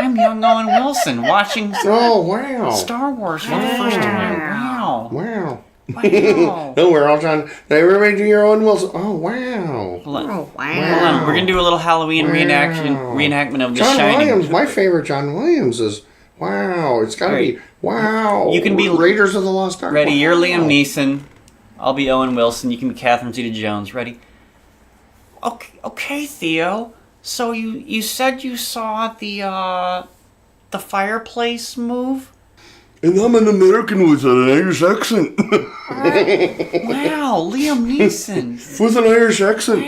Speaker 1: I'm young Owen Wilson watching Star Wars for the first time.
Speaker 3: Wow. No, we're all trying. Everybody do your Owen Wilson. Oh, wow.
Speaker 1: Hold on. We're going to do a little Halloween reenactment of The
Speaker 3: Shining.
Speaker 1: John
Speaker 3: Williams, my favorite John Williams is, wow. It's got to be, wow.
Speaker 1: You can be
Speaker 3: Raiders of the Lost Ark.
Speaker 1: Ready, you're Liam Neeson. I'll be Owen Wilson. You can be Catherine Zeta-Jones. Ready? Okay, Theo. So you said you saw the fireplace move?
Speaker 3: And I'm an American with an Irish accent.
Speaker 1: Wow, Liam Neeson.
Speaker 3: With an Irish accent.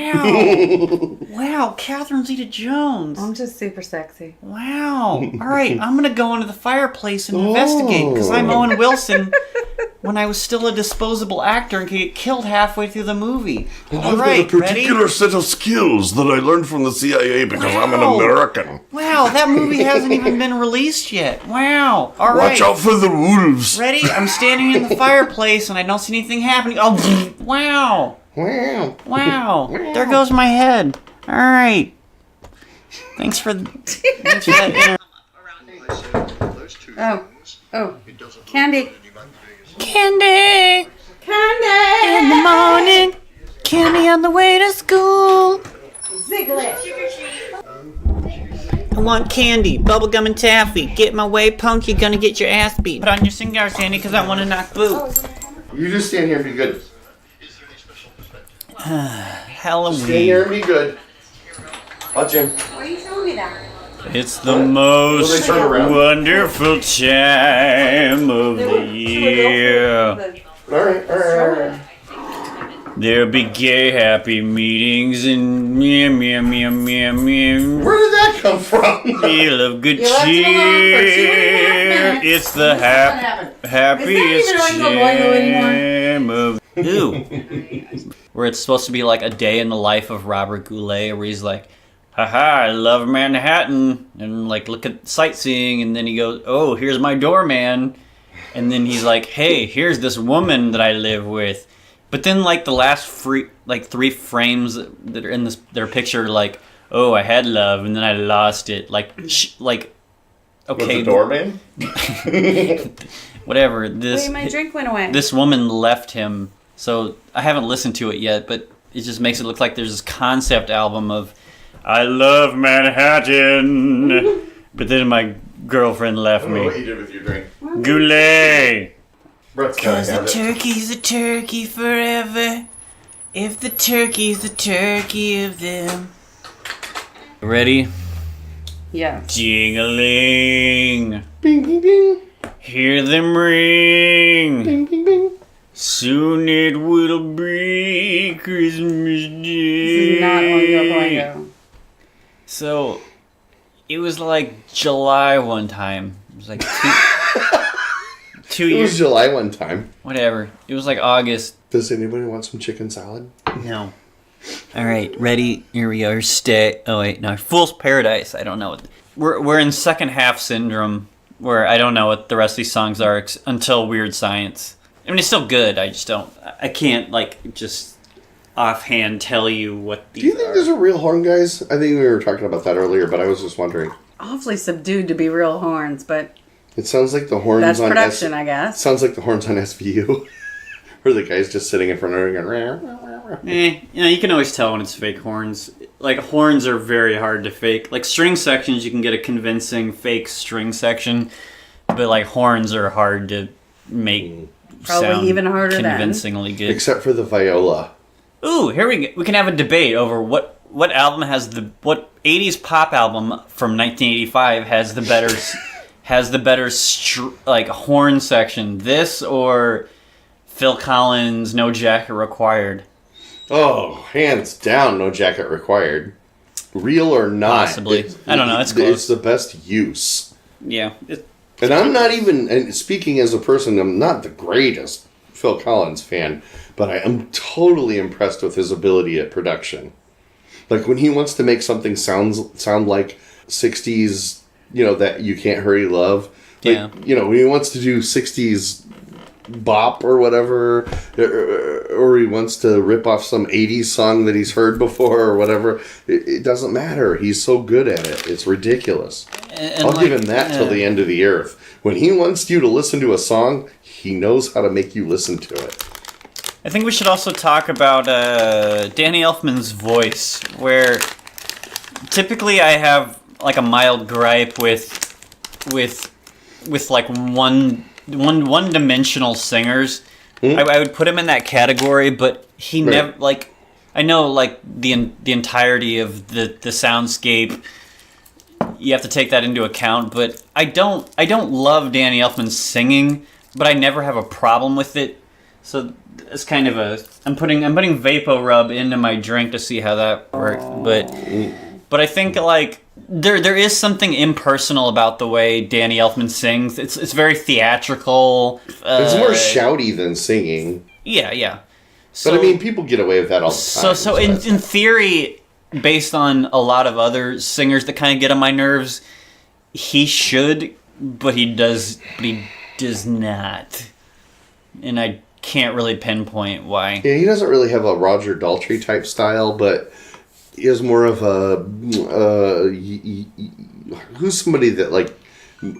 Speaker 1: Wow, Catherine Zeta-Jones.
Speaker 2: I'm just super sexy.
Speaker 1: Wow. All right, I'm going to go into the fireplace and investigate, because I'm Owen Wilson when I was still a disposable actor and could get killed halfway through the movie.
Speaker 3: I've got a particular set of skills that I learned from the CIA because I'm an American.
Speaker 1: Wow, that movie hasn't even been released yet. Wow. All right.
Speaker 3: Watch out for the wolves.
Speaker 1: Ready? I'm standing in the fireplace and I don't see anything happening. Oh, wow. Wow. There goes my head. All right. Thanks for that.
Speaker 2: Oh. Candy.
Speaker 1: Candy in the morning, candy on the way to school.
Speaker 2: Ziglet.
Speaker 1: I want candy, bubblegum and taffy. Get my way, punk, you're gonna get your ass beat. Put on your cigar, Sandy, because I want to knock boot.
Speaker 3: You just stand here and be good.
Speaker 1: Halloween.
Speaker 3: Stay here and be good. Watch him.
Speaker 2: Why are you showing me that?
Speaker 1: It's the most
Speaker 3: turn around?
Speaker 1: wonderful time of the year.
Speaker 3: All right.
Speaker 1: There'll be gay happy meetings and meow meow meow meow meow.
Speaker 3: Where did that come from?
Speaker 1: Feel of good
Speaker 2: You left it alone for 2.5
Speaker 1: cheer.
Speaker 2: minutes.
Speaker 1: It's the happiest
Speaker 2: Is that even Oingo Boingo
Speaker 1: time
Speaker 2: anymore?
Speaker 1: of where it's supposed to be like a day in the life of Robert Goulet, where he's like, haha, I love Manhattan, and like look at sightseeing, and then he goes, oh, here's my doorman, and then he's like, hey, here's this woman that I live with. But then like the last three frames that are in their picture, like, oh, I had love and then I lost it, like okay,
Speaker 3: With the doorman?
Speaker 1: whatever.
Speaker 2: Wait, my drink went away.
Speaker 1: This woman left him, so I haven't listened to it yet, but it just makes it look like there's this concept album of I love Manhattan, but then my girlfriend left
Speaker 3: I don't know
Speaker 1: me.
Speaker 3: what you did with your drink.
Speaker 1: Goulet!
Speaker 3: Brett's gotta
Speaker 1: Cause the
Speaker 3: have it.
Speaker 1: turkey's a turkey forever, if the turkey's the turkey of them. Ready?
Speaker 2: Yes.
Speaker 1: Jing-a-ling!
Speaker 3: Bing, bing, bing.
Speaker 1: Hear them ring!
Speaker 3: Bing, bing, bing.
Speaker 1: Soon it will be Christmas Day.
Speaker 2: This is not Oingo Boingo.
Speaker 1: So, it was like July one time. It was like two
Speaker 3: It was
Speaker 1: years.
Speaker 3: July one time.
Speaker 1: Whatever. It was like August.
Speaker 3: Does anybody want some chicken salad?
Speaker 1: No. All right, ready? Here we are. Stay. Oh wait, no. Fool's Paradise. I don't know. We're in second half syndrome, where I don't know what the rest of these songs are until Weird Science. I mean, it's still good. I just don't. I can't like just offhand tell you what these
Speaker 3: Do you think
Speaker 1: are.
Speaker 3: those are real horn guys? I think we were talking about that earlier, but I was just wondering.
Speaker 2: Awfully subdued to be real horns, but
Speaker 3: It sounds like the horns
Speaker 2: that's
Speaker 3: on
Speaker 2: production, I guess.
Speaker 3: Sounds like the horns on SVU, where the guy's just sitting in front of her and going.
Speaker 1: You can always tell when it's fake horns. Like, horns are very hard to fake. Like, string sections, you can get a convincing fake string section, but, like, horns are hard to make
Speaker 2: Probably
Speaker 1: sound
Speaker 2: even harder then.
Speaker 1: convincingly good.
Speaker 3: Except for the viola.
Speaker 1: Ooh, here we go. We can have a debate over what album has what 80s pop album from 1985 has the better like horn section, this or Phil Collins' No Jacket Required.
Speaker 3: Oh, hands down, No Jacket Required. Real or not.
Speaker 1: Possibly. I don't know, it's close.
Speaker 3: It's the best use.
Speaker 1: Yeah.
Speaker 3: And I'm not even, and speaking as a person, I'm not the greatest Phil Collins fan, but I am totally impressed with his ability at production. Like when he wants to make something sound like 60s, that You Can't Hurry Love. Like,
Speaker 1: Yeah.
Speaker 3: When he wants to do 60s bop or whatever, or he wants to rip off some 80s song that he's heard before or whatever, it doesn't matter. He's so good at it. It's ridiculous.
Speaker 1: And
Speaker 3: I'll give him that till the end of the earth. When he wants you to listen to a song, he knows how to make you listen to it.
Speaker 1: I think we should also talk about Danny Elfman's voice, where typically I have like a mild gripe with like one-dimensional singers. I would put him in that category, but he
Speaker 3: Right.
Speaker 1: never like. I know like the entirety of the soundscape. You have to take that into account, but I don't love Danny Elfman's singing, but I never have a problem with it. So it's kind of I'm putting Vapo rub into my drink to see how that works, but I think like there is something impersonal about the way Danny Elfman sings. It's very theatrical.
Speaker 3: It's more shouty than singing.
Speaker 1: Yeah. So,
Speaker 3: But I mean, people get away with that all the time.
Speaker 1: So in theory, based on a lot of other singers that kind of get on my nerves, he should, but he does not, and I can't really pinpoint why.
Speaker 3: Yeah, he doesn't really have a Roger Daltrey type style, but he is more of a who's somebody that like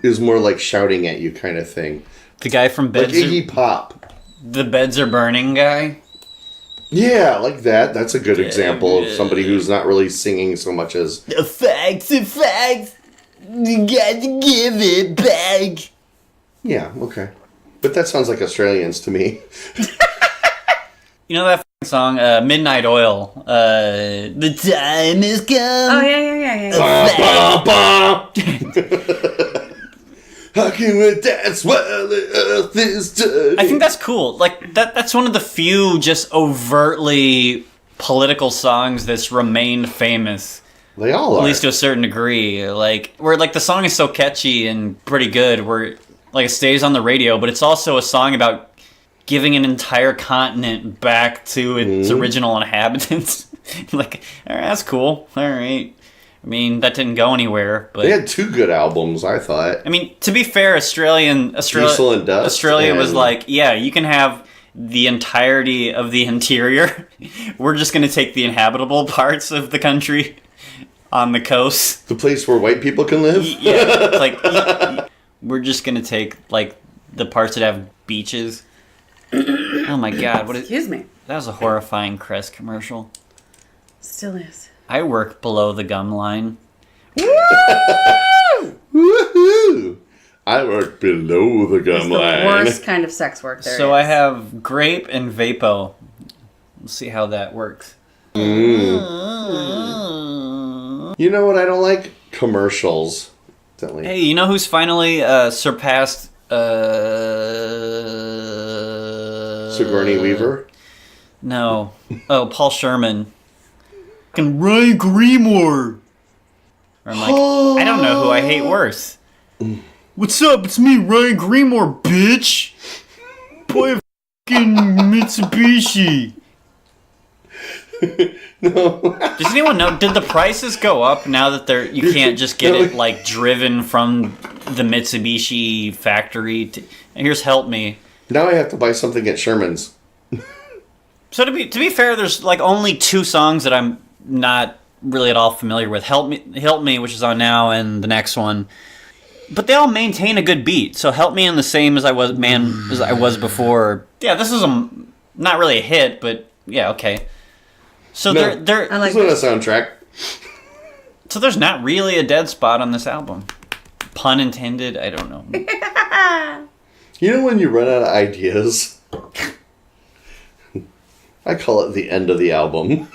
Speaker 3: is more like shouting at you kind of thing.
Speaker 1: The guy from
Speaker 3: Like
Speaker 1: Beds,
Speaker 3: Iggy Pop.
Speaker 1: the Beds Are Burning guy.
Speaker 3: Yeah, like that. That's a good example of somebody who's not really singing so much as
Speaker 1: The facts, you got to give it back.
Speaker 3: yeah, okay. But that sounds like Australians to me.
Speaker 1: You know that song, Midnight Oil. The time has come.
Speaker 2: Oh, yeah.
Speaker 3: Ba, ba, ba. How can we dance while the earth is turning?
Speaker 1: I think that's cool. Like, that's one of the few just overtly political songs that's remained famous.
Speaker 3: They all are.
Speaker 1: At least to a certain degree. Like, where, like, the song is so catchy and pretty good, where, like, it stays on the radio, but it's also a song about giving an entire continent back to its original inhabitants. Like, all right, that's cool. All right. I mean, that didn't go anywhere, but
Speaker 3: They had 2 good albums, I thought.
Speaker 1: I mean, to be fair,
Speaker 3: Diesel and Dust
Speaker 1: Australia was
Speaker 3: and-
Speaker 1: like, yeah, you can have the entirety of the interior. We're just going to take the inhabitable parts of the country on the coast.
Speaker 3: The place where white people can live?
Speaker 1: Yeah, it's like, we're just going to take, like, the parts that have beaches. Oh my god,
Speaker 2: Excuse me.
Speaker 1: that was a horrifying Crest commercial.
Speaker 2: Still is.
Speaker 1: I work below the gum line.
Speaker 3: Woohoo! I work below the gum
Speaker 2: It's the
Speaker 3: line.
Speaker 2: worst kind of sex work there
Speaker 1: So
Speaker 2: is.
Speaker 1: I have grape and Vapo. Let's see how that works.
Speaker 3: You know what I don't like? Commercials. Definitely.
Speaker 1: Hey, you know who's finally surpassed
Speaker 3: Sigourney Weaver?
Speaker 1: No. Oh, Paul Sherman. Fucking Ryan Greenmore. I'm like, I don't know who I hate worse. What's up? It's me, Ryan Greenmore, bitch. Boy, fucking Mitsubishi.
Speaker 3: No.
Speaker 1: Does anyone know? Did the prices go up now that you can't just get it like driven from the Mitsubishi factory? Here's Help Me.
Speaker 3: Now I have to buy something at Sherman's.
Speaker 1: So to be fair, there's like only 2 songs that I'm not really at all familiar with. Help Me, which is on now, and the next one. But they all maintain a good beat. So Help Me and the same as I was before. Yeah, this is not really a hit, but yeah, okay. So
Speaker 3: No.
Speaker 1: they're
Speaker 2: I like
Speaker 3: It's not a
Speaker 2: this.
Speaker 3: soundtrack.
Speaker 1: so there's not really a dead spot on this album. Pun intended. I don't know.
Speaker 3: You know when you run out of ideas? I call it the end of the album.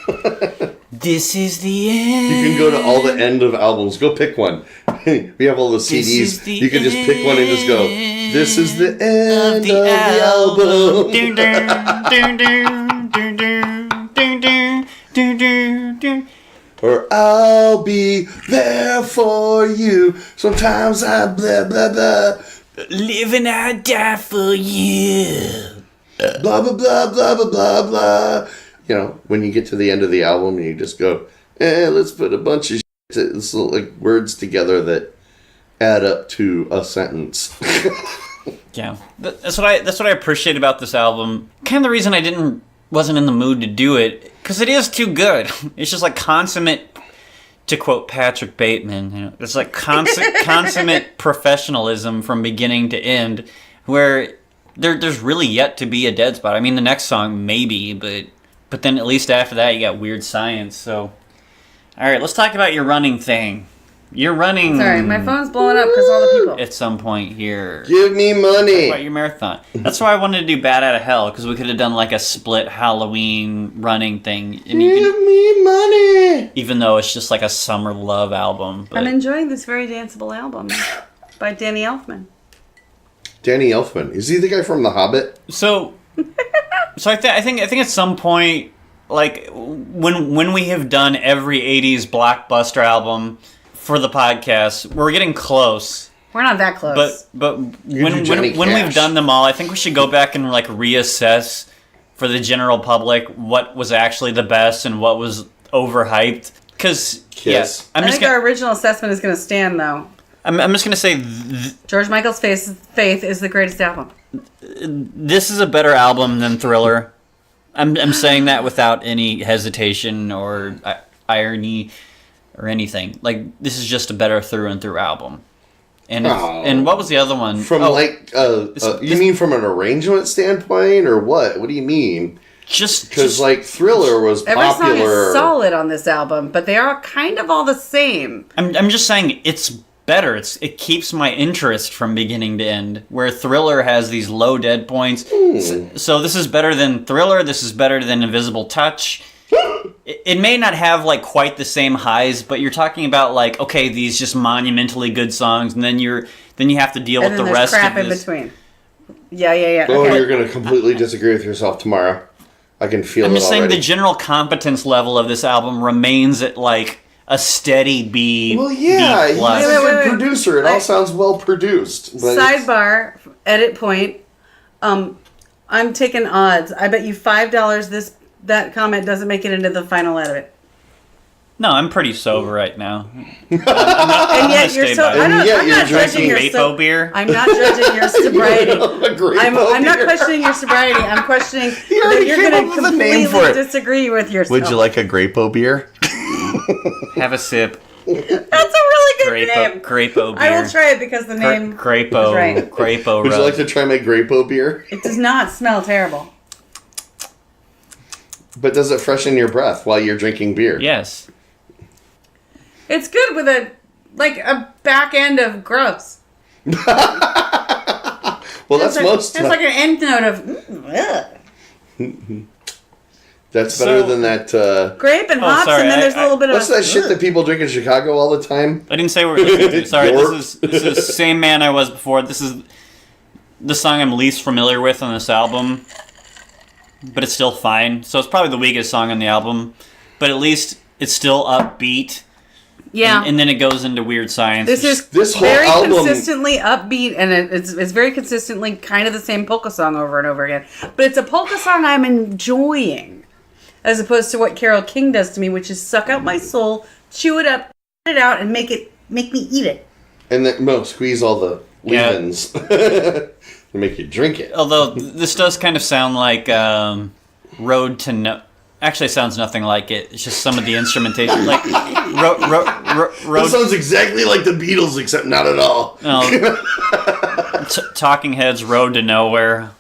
Speaker 1: This is the end.
Speaker 3: You can go to all the end of albums. Go pick one. We have all the
Speaker 1: This
Speaker 3: CDs.
Speaker 1: is the
Speaker 3: You can just pick one and just go, this is the end of the album.
Speaker 1: Dun, dun, dun, dun, dun, dun, dun, dun, dun, dun.
Speaker 3: Or I'll be there for you. Sometimes I blah, blah, blah.
Speaker 1: Live and I die for you.
Speaker 3: Blah, blah, blah, blah, blah, blah, blah. You know, when you get to the end of the album, you just go, let's put a bunch of like words together that add up to a sentence.
Speaker 1: Yeah, that's what I appreciate about this album. Kind of the reason I wasn't in the mood to do it, because it is too good. It's just like consummate, to quote Patrick Bateman, you know, it's like consummate professionalism from beginning to end, where there's really yet to be a dead spot. I mean, the next song maybe, but then at least after that you got Weird Science. So, all right, let's talk about your running thing. You're running.
Speaker 2: Sorry, my phone's blowing up because all the people.
Speaker 1: At some point here.
Speaker 3: Give me money.
Speaker 1: About your marathon. That's why I wanted to do Bad Out of Hell, because we could have done like a split Halloween running thing. And you
Speaker 3: Give
Speaker 1: can,
Speaker 3: me money.
Speaker 1: even though it's just like a summer love album. But
Speaker 2: I'm enjoying this very danceable album by Danny Elfman.
Speaker 3: Danny Elfman. Is he the guy from The Hobbit?
Speaker 1: so I think at some point, like when we have done every 80s blockbuster album for the podcast, we're getting close.
Speaker 2: We're not that close.
Speaker 1: But
Speaker 3: do
Speaker 1: when
Speaker 3: Johnny
Speaker 1: we've
Speaker 3: Cash.
Speaker 1: done them all, I think we should go back and like reassess for the general public what was actually the best and what was overhyped. Because
Speaker 3: Kiss.
Speaker 1: I'm
Speaker 2: I
Speaker 1: just
Speaker 2: think our
Speaker 1: gonna
Speaker 2: original assessment is going to stand, though.
Speaker 1: I'm just gonna say
Speaker 2: George Michael's Faith is the greatest album.
Speaker 1: this is a better album than Thriller. I'm saying that without any hesitation or irony or anything. Like, this is just a better through and through album. And
Speaker 3: Oh.
Speaker 1: and what was the other one?
Speaker 3: From you mean from an arrangement standpoint or what? What do you mean? Because like Thriller was
Speaker 2: Every song
Speaker 3: popular.
Speaker 2: is solid on this album, but they are kind of all the same.
Speaker 1: I'm just saying it's
Speaker 5: better. It keeps my interest from beginning to end. Where Thriller has these low dead points. So this is better than Thriller. This is better than Invisible Touch. It may not have like quite the same highs, but you're talking about like, okay, these just monumentally good songs, and then you have to deal with the rest
Speaker 2: crap
Speaker 5: of
Speaker 2: in
Speaker 5: this.
Speaker 2: between. Yeah.
Speaker 3: Oh,
Speaker 2: Okay.
Speaker 3: you're going to completely disagree with yourself tomorrow. I can feel it
Speaker 5: I'm just saying
Speaker 3: already.
Speaker 5: the general competence level of this album remains at like a steady B.
Speaker 3: Well, yeah,
Speaker 5: B plus.
Speaker 3: he's a good
Speaker 2: Wait.
Speaker 3: producer. It all sounds well produced. But
Speaker 2: Sidebar, edit point. I'm taking odds. I bet you $5 that comment doesn't make it into the final edit.
Speaker 5: No, I'm pretty sober right now.
Speaker 2: And yet you're so. I'm not judging your
Speaker 5: Vapo beer.
Speaker 2: I'm not judging your sobriety. I'm not
Speaker 3: beer.
Speaker 2: questioning your sobriety. I'm questioning
Speaker 3: You already
Speaker 2: that you're
Speaker 3: came
Speaker 2: going
Speaker 3: up
Speaker 2: to
Speaker 3: with a name for
Speaker 2: completely
Speaker 3: it.
Speaker 2: disagree with yourself.
Speaker 3: Would you like a Grapo beer?
Speaker 5: Have a sip.
Speaker 2: That's a really good name.
Speaker 5: Grapo beer.
Speaker 2: I will try it because the name
Speaker 5: Grapo.
Speaker 2: is right.
Speaker 5: Grapo.
Speaker 3: Would you
Speaker 5: rub.
Speaker 3: like to try my Grapo beer?
Speaker 2: It does not smell terrible.
Speaker 3: But does it freshen your breath while you're drinking beer?
Speaker 5: Yes.
Speaker 2: It's good with a back end of gross.
Speaker 3: Well, that's most.
Speaker 2: It's like an end note of ugh.
Speaker 3: That's better
Speaker 5: So-
Speaker 3: than that.
Speaker 2: Grape and
Speaker 5: Oh,
Speaker 2: hops,
Speaker 5: sorry,
Speaker 2: and then there's a little bit
Speaker 3: What's
Speaker 2: of
Speaker 3: that shit that people drink in Chicago all the time?
Speaker 5: I didn't say we're listening to. Sorry,
Speaker 3: York.
Speaker 5: this is the same man I was before. This is the song I'm least familiar with on this album, but it's still fine. So it's probably the weakest song on the album, but at least it's still upbeat.
Speaker 2: yeah.
Speaker 5: And then it goes into Weird Science.
Speaker 3: This whole
Speaker 2: very
Speaker 3: album-
Speaker 2: consistently upbeat, and it's very consistently kind of the same polka song over and over again. But it's a polka song I'm enjoying, as opposed to what Carole King does to me, which is suck out my soul, chew it up, spit it out, and make me eat it.
Speaker 3: And then squeeze all the
Speaker 5: Yeah.
Speaker 3: leavings to make you drink it.
Speaker 5: Although this does kind of sound like Road to No. Actually, it sounds nothing like it. It's just some of the instrumentation, like Road.
Speaker 3: This sounds exactly like the Beatles, except not at all.
Speaker 5: Talking Heads, Road to Nowhere.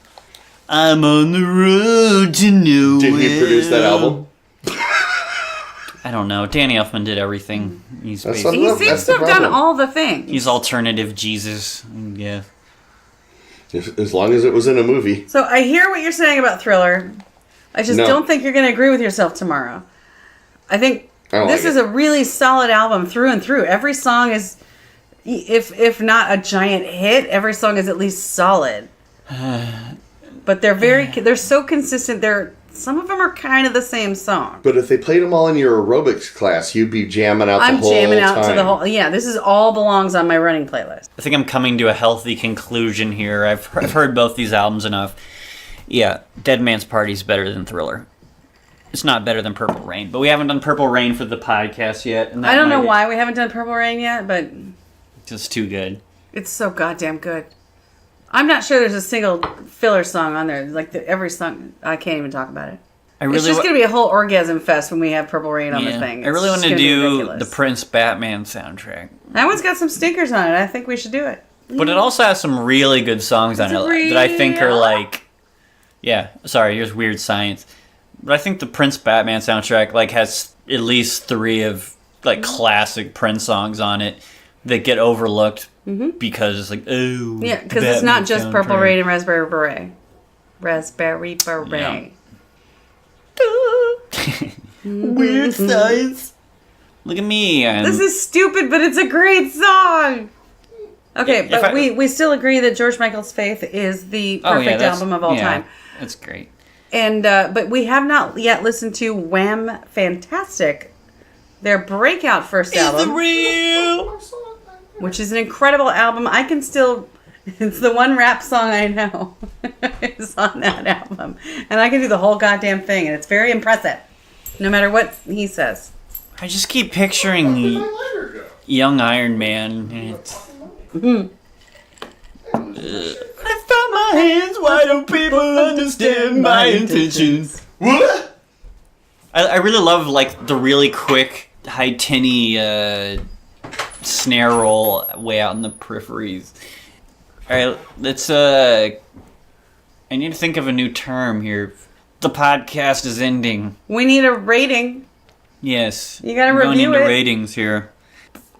Speaker 5: I'm on the road to nowhere.
Speaker 3: Did he produce that album?
Speaker 5: I don't know. Danny Elfman did everything. He's
Speaker 3: That's
Speaker 5: basically,
Speaker 2: He
Speaker 3: Well,
Speaker 2: seems
Speaker 3: that's
Speaker 2: to
Speaker 3: the
Speaker 2: have done
Speaker 3: problem.
Speaker 2: all the things.
Speaker 5: he's alternative Jesus. Yeah.
Speaker 3: As long as it was in a movie.
Speaker 2: So I hear what you're saying about Thriller. I just
Speaker 3: No.
Speaker 2: don't think you're going to agree with yourself tomorrow. I think
Speaker 3: I don't
Speaker 2: this
Speaker 3: like
Speaker 2: is
Speaker 3: it.
Speaker 2: a really solid album through and through. Every song is, if not a giant hit, every song is at least solid. But they're so consistent. Some of them are kind of the same song.
Speaker 3: But if they played them all in your aerobics class, you'd be jamming out the
Speaker 2: I'm
Speaker 3: whole
Speaker 2: jamming out
Speaker 3: time.
Speaker 2: to the whole. Yeah, this is all belongs on my running playlist.
Speaker 5: I think I'm coming to a healthy conclusion here. I've heard both these albums enough. Yeah, Dead Man's Party is better than Thriller. It's not better than Purple Rain, but we haven't done Purple Rain for the podcast yet. And that
Speaker 2: I don't know
Speaker 5: might-
Speaker 2: why we haven't done Purple Rain yet, but
Speaker 5: It's just too good.
Speaker 2: it's so goddamn good. I'm not sure there's a single filler song on there. Like every song, I can't even talk about it. It's just going to be a whole orgasm fest when we have Purple Rain on the thing.
Speaker 5: I really
Speaker 2: It's
Speaker 5: want to
Speaker 2: just gonna be
Speaker 5: do
Speaker 2: ridiculous.
Speaker 5: the Prince Batman soundtrack.
Speaker 2: That one's got some stinkers on it. I think we should do it.
Speaker 5: But it also has some really good songs on it that I think are like... Yeah, sorry, here's Weird Science. But I think the Prince Batman soundtrack like has at least 3 of like classic Prince songs on it that get overlooked because it's like, oh...
Speaker 2: Yeah, because
Speaker 5: the
Speaker 2: it's not
Speaker 5: Batman
Speaker 2: just Purple
Speaker 5: soundtrack.
Speaker 2: Rain and Raspberry Beret. Raspberry Beret.
Speaker 5: Weird Science. Look at me.
Speaker 2: This is stupid, but it's a great song. Okay,
Speaker 5: Yeah,
Speaker 2: but we still agree that George Michael's Faith is the perfect album of all time.
Speaker 5: That's great.
Speaker 2: And but we have not yet listened to Wham! Fantastic, their breakout first album,
Speaker 5: real.
Speaker 2: which is an incredible album. I can still, it's the one rap song I know is on that album, and I can do the whole goddamn thing, and it's very impressive, no matter what he says.
Speaker 5: I just keep picturing young Iron Man. And it's... I found my hands. Why don't people understand my intentions?
Speaker 3: What?
Speaker 5: I really love like the really quick, high tinny snare roll way out in the peripheries. All right, let's. I need to think of a new term here. The podcast is ending.
Speaker 2: We need a rating.
Speaker 5: Yes,
Speaker 2: You gotta
Speaker 5: we're going
Speaker 2: review
Speaker 5: into
Speaker 2: it.
Speaker 5: ratings here.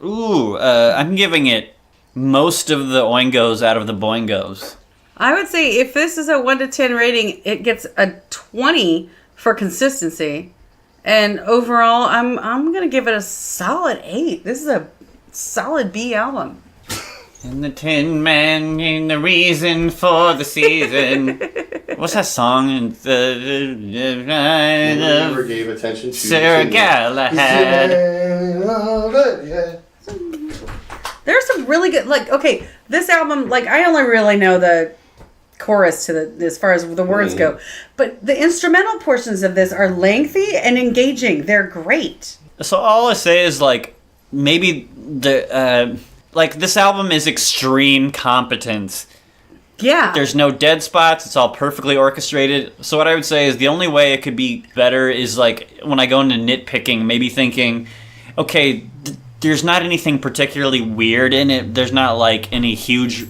Speaker 5: Ooh, I'm giving it most of the Oingos out of the Boingos.
Speaker 2: I would say if this is a 1 to 10 rating, it gets a 20 for consistency. And overall, I'm going to give it a solid 8. This is a solid B album.
Speaker 1: And the Tin Man and the reason for the season.
Speaker 5: What's that song?
Speaker 3: Never gave attention to
Speaker 1: Sarah Galahad.
Speaker 2: There's some really good, like, okay, this album, like, I only really know the chorus to the as far as the words go, but the instrumental portions of this are lengthy and engaging. They're great.
Speaker 5: So all I say is, like, maybe the like, this album is extreme competence.
Speaker 2: Yeah.
Speaker 5: There's no dead spots. It's all perfectly orchestrated. So what I would say is the only way it could be better is, like, when I go into nitpicking, maybe thinking, okay, there's not anything particularly weird in it. There's not, like, any huge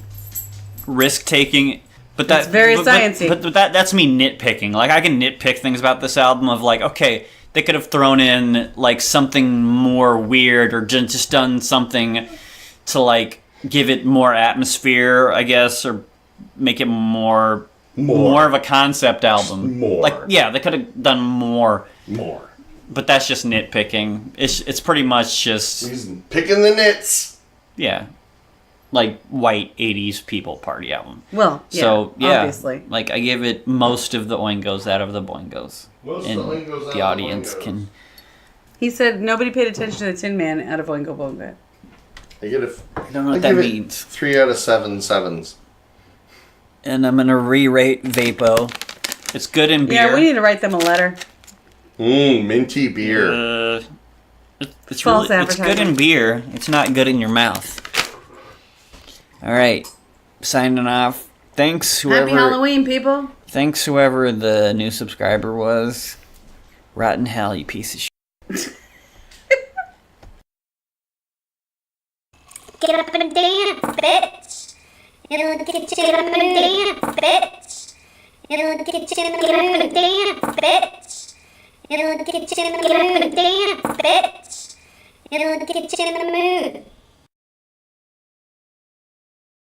Speaker 5: risk taking. But that's
Speaker 2: very sciencey.
Speaker 5: But that's me nitpicking. Like, I can nitpick things about this album of, like, okay, they could have thrown in, like, something more weird or just done something to, like, give it more atmosphere, I guess, or make it more of a concept album. Like, yeah, they could have done more. But that's just nitpicking. It's pretty much just...
Speaker 3: He's picking the nits.
Speaker 5: Yeah. Like, white 80s people party album.
Speaker 2: Well, yeah,
Speaker 5: so, yeah,
Speaker 2: obviously.
Speaker 5: Like, I give it most of the Oingos out of the Boingos. And the audience can...
Speaker 2: He said nobody paid attention to the Tin Man out of Oingo Boingo.
Speaker 3: I get a...
Speaker 5: I don't know what that means.
Speaker 3: 3 out of 7 sevens.
Speaker 5: And I'm going to re-rate Vapo. It's good in beer.
Speaker 2: Yeah, we need to write them a letter.
Speaker 3: Minty beer.
Speaker 5: It's
Speaker 2: False
Speaker 5: really, it's good
Speaker 2: advertising.
Speaker 5: in beer. It's not good in your mouth. All right, signing off. Thanks whoever.
Speaker 2: Happy Halloween, people.
Speaker 5: Thanks whoever the new subscriber was. Rotten hell, you piece of shit.
Speaker 6: Get up and dance, bitch. It'll get you up and dance, bitch. It'll get you up and dance, bitch. It'll get you up and dance, bitch. It'll get you in the mood.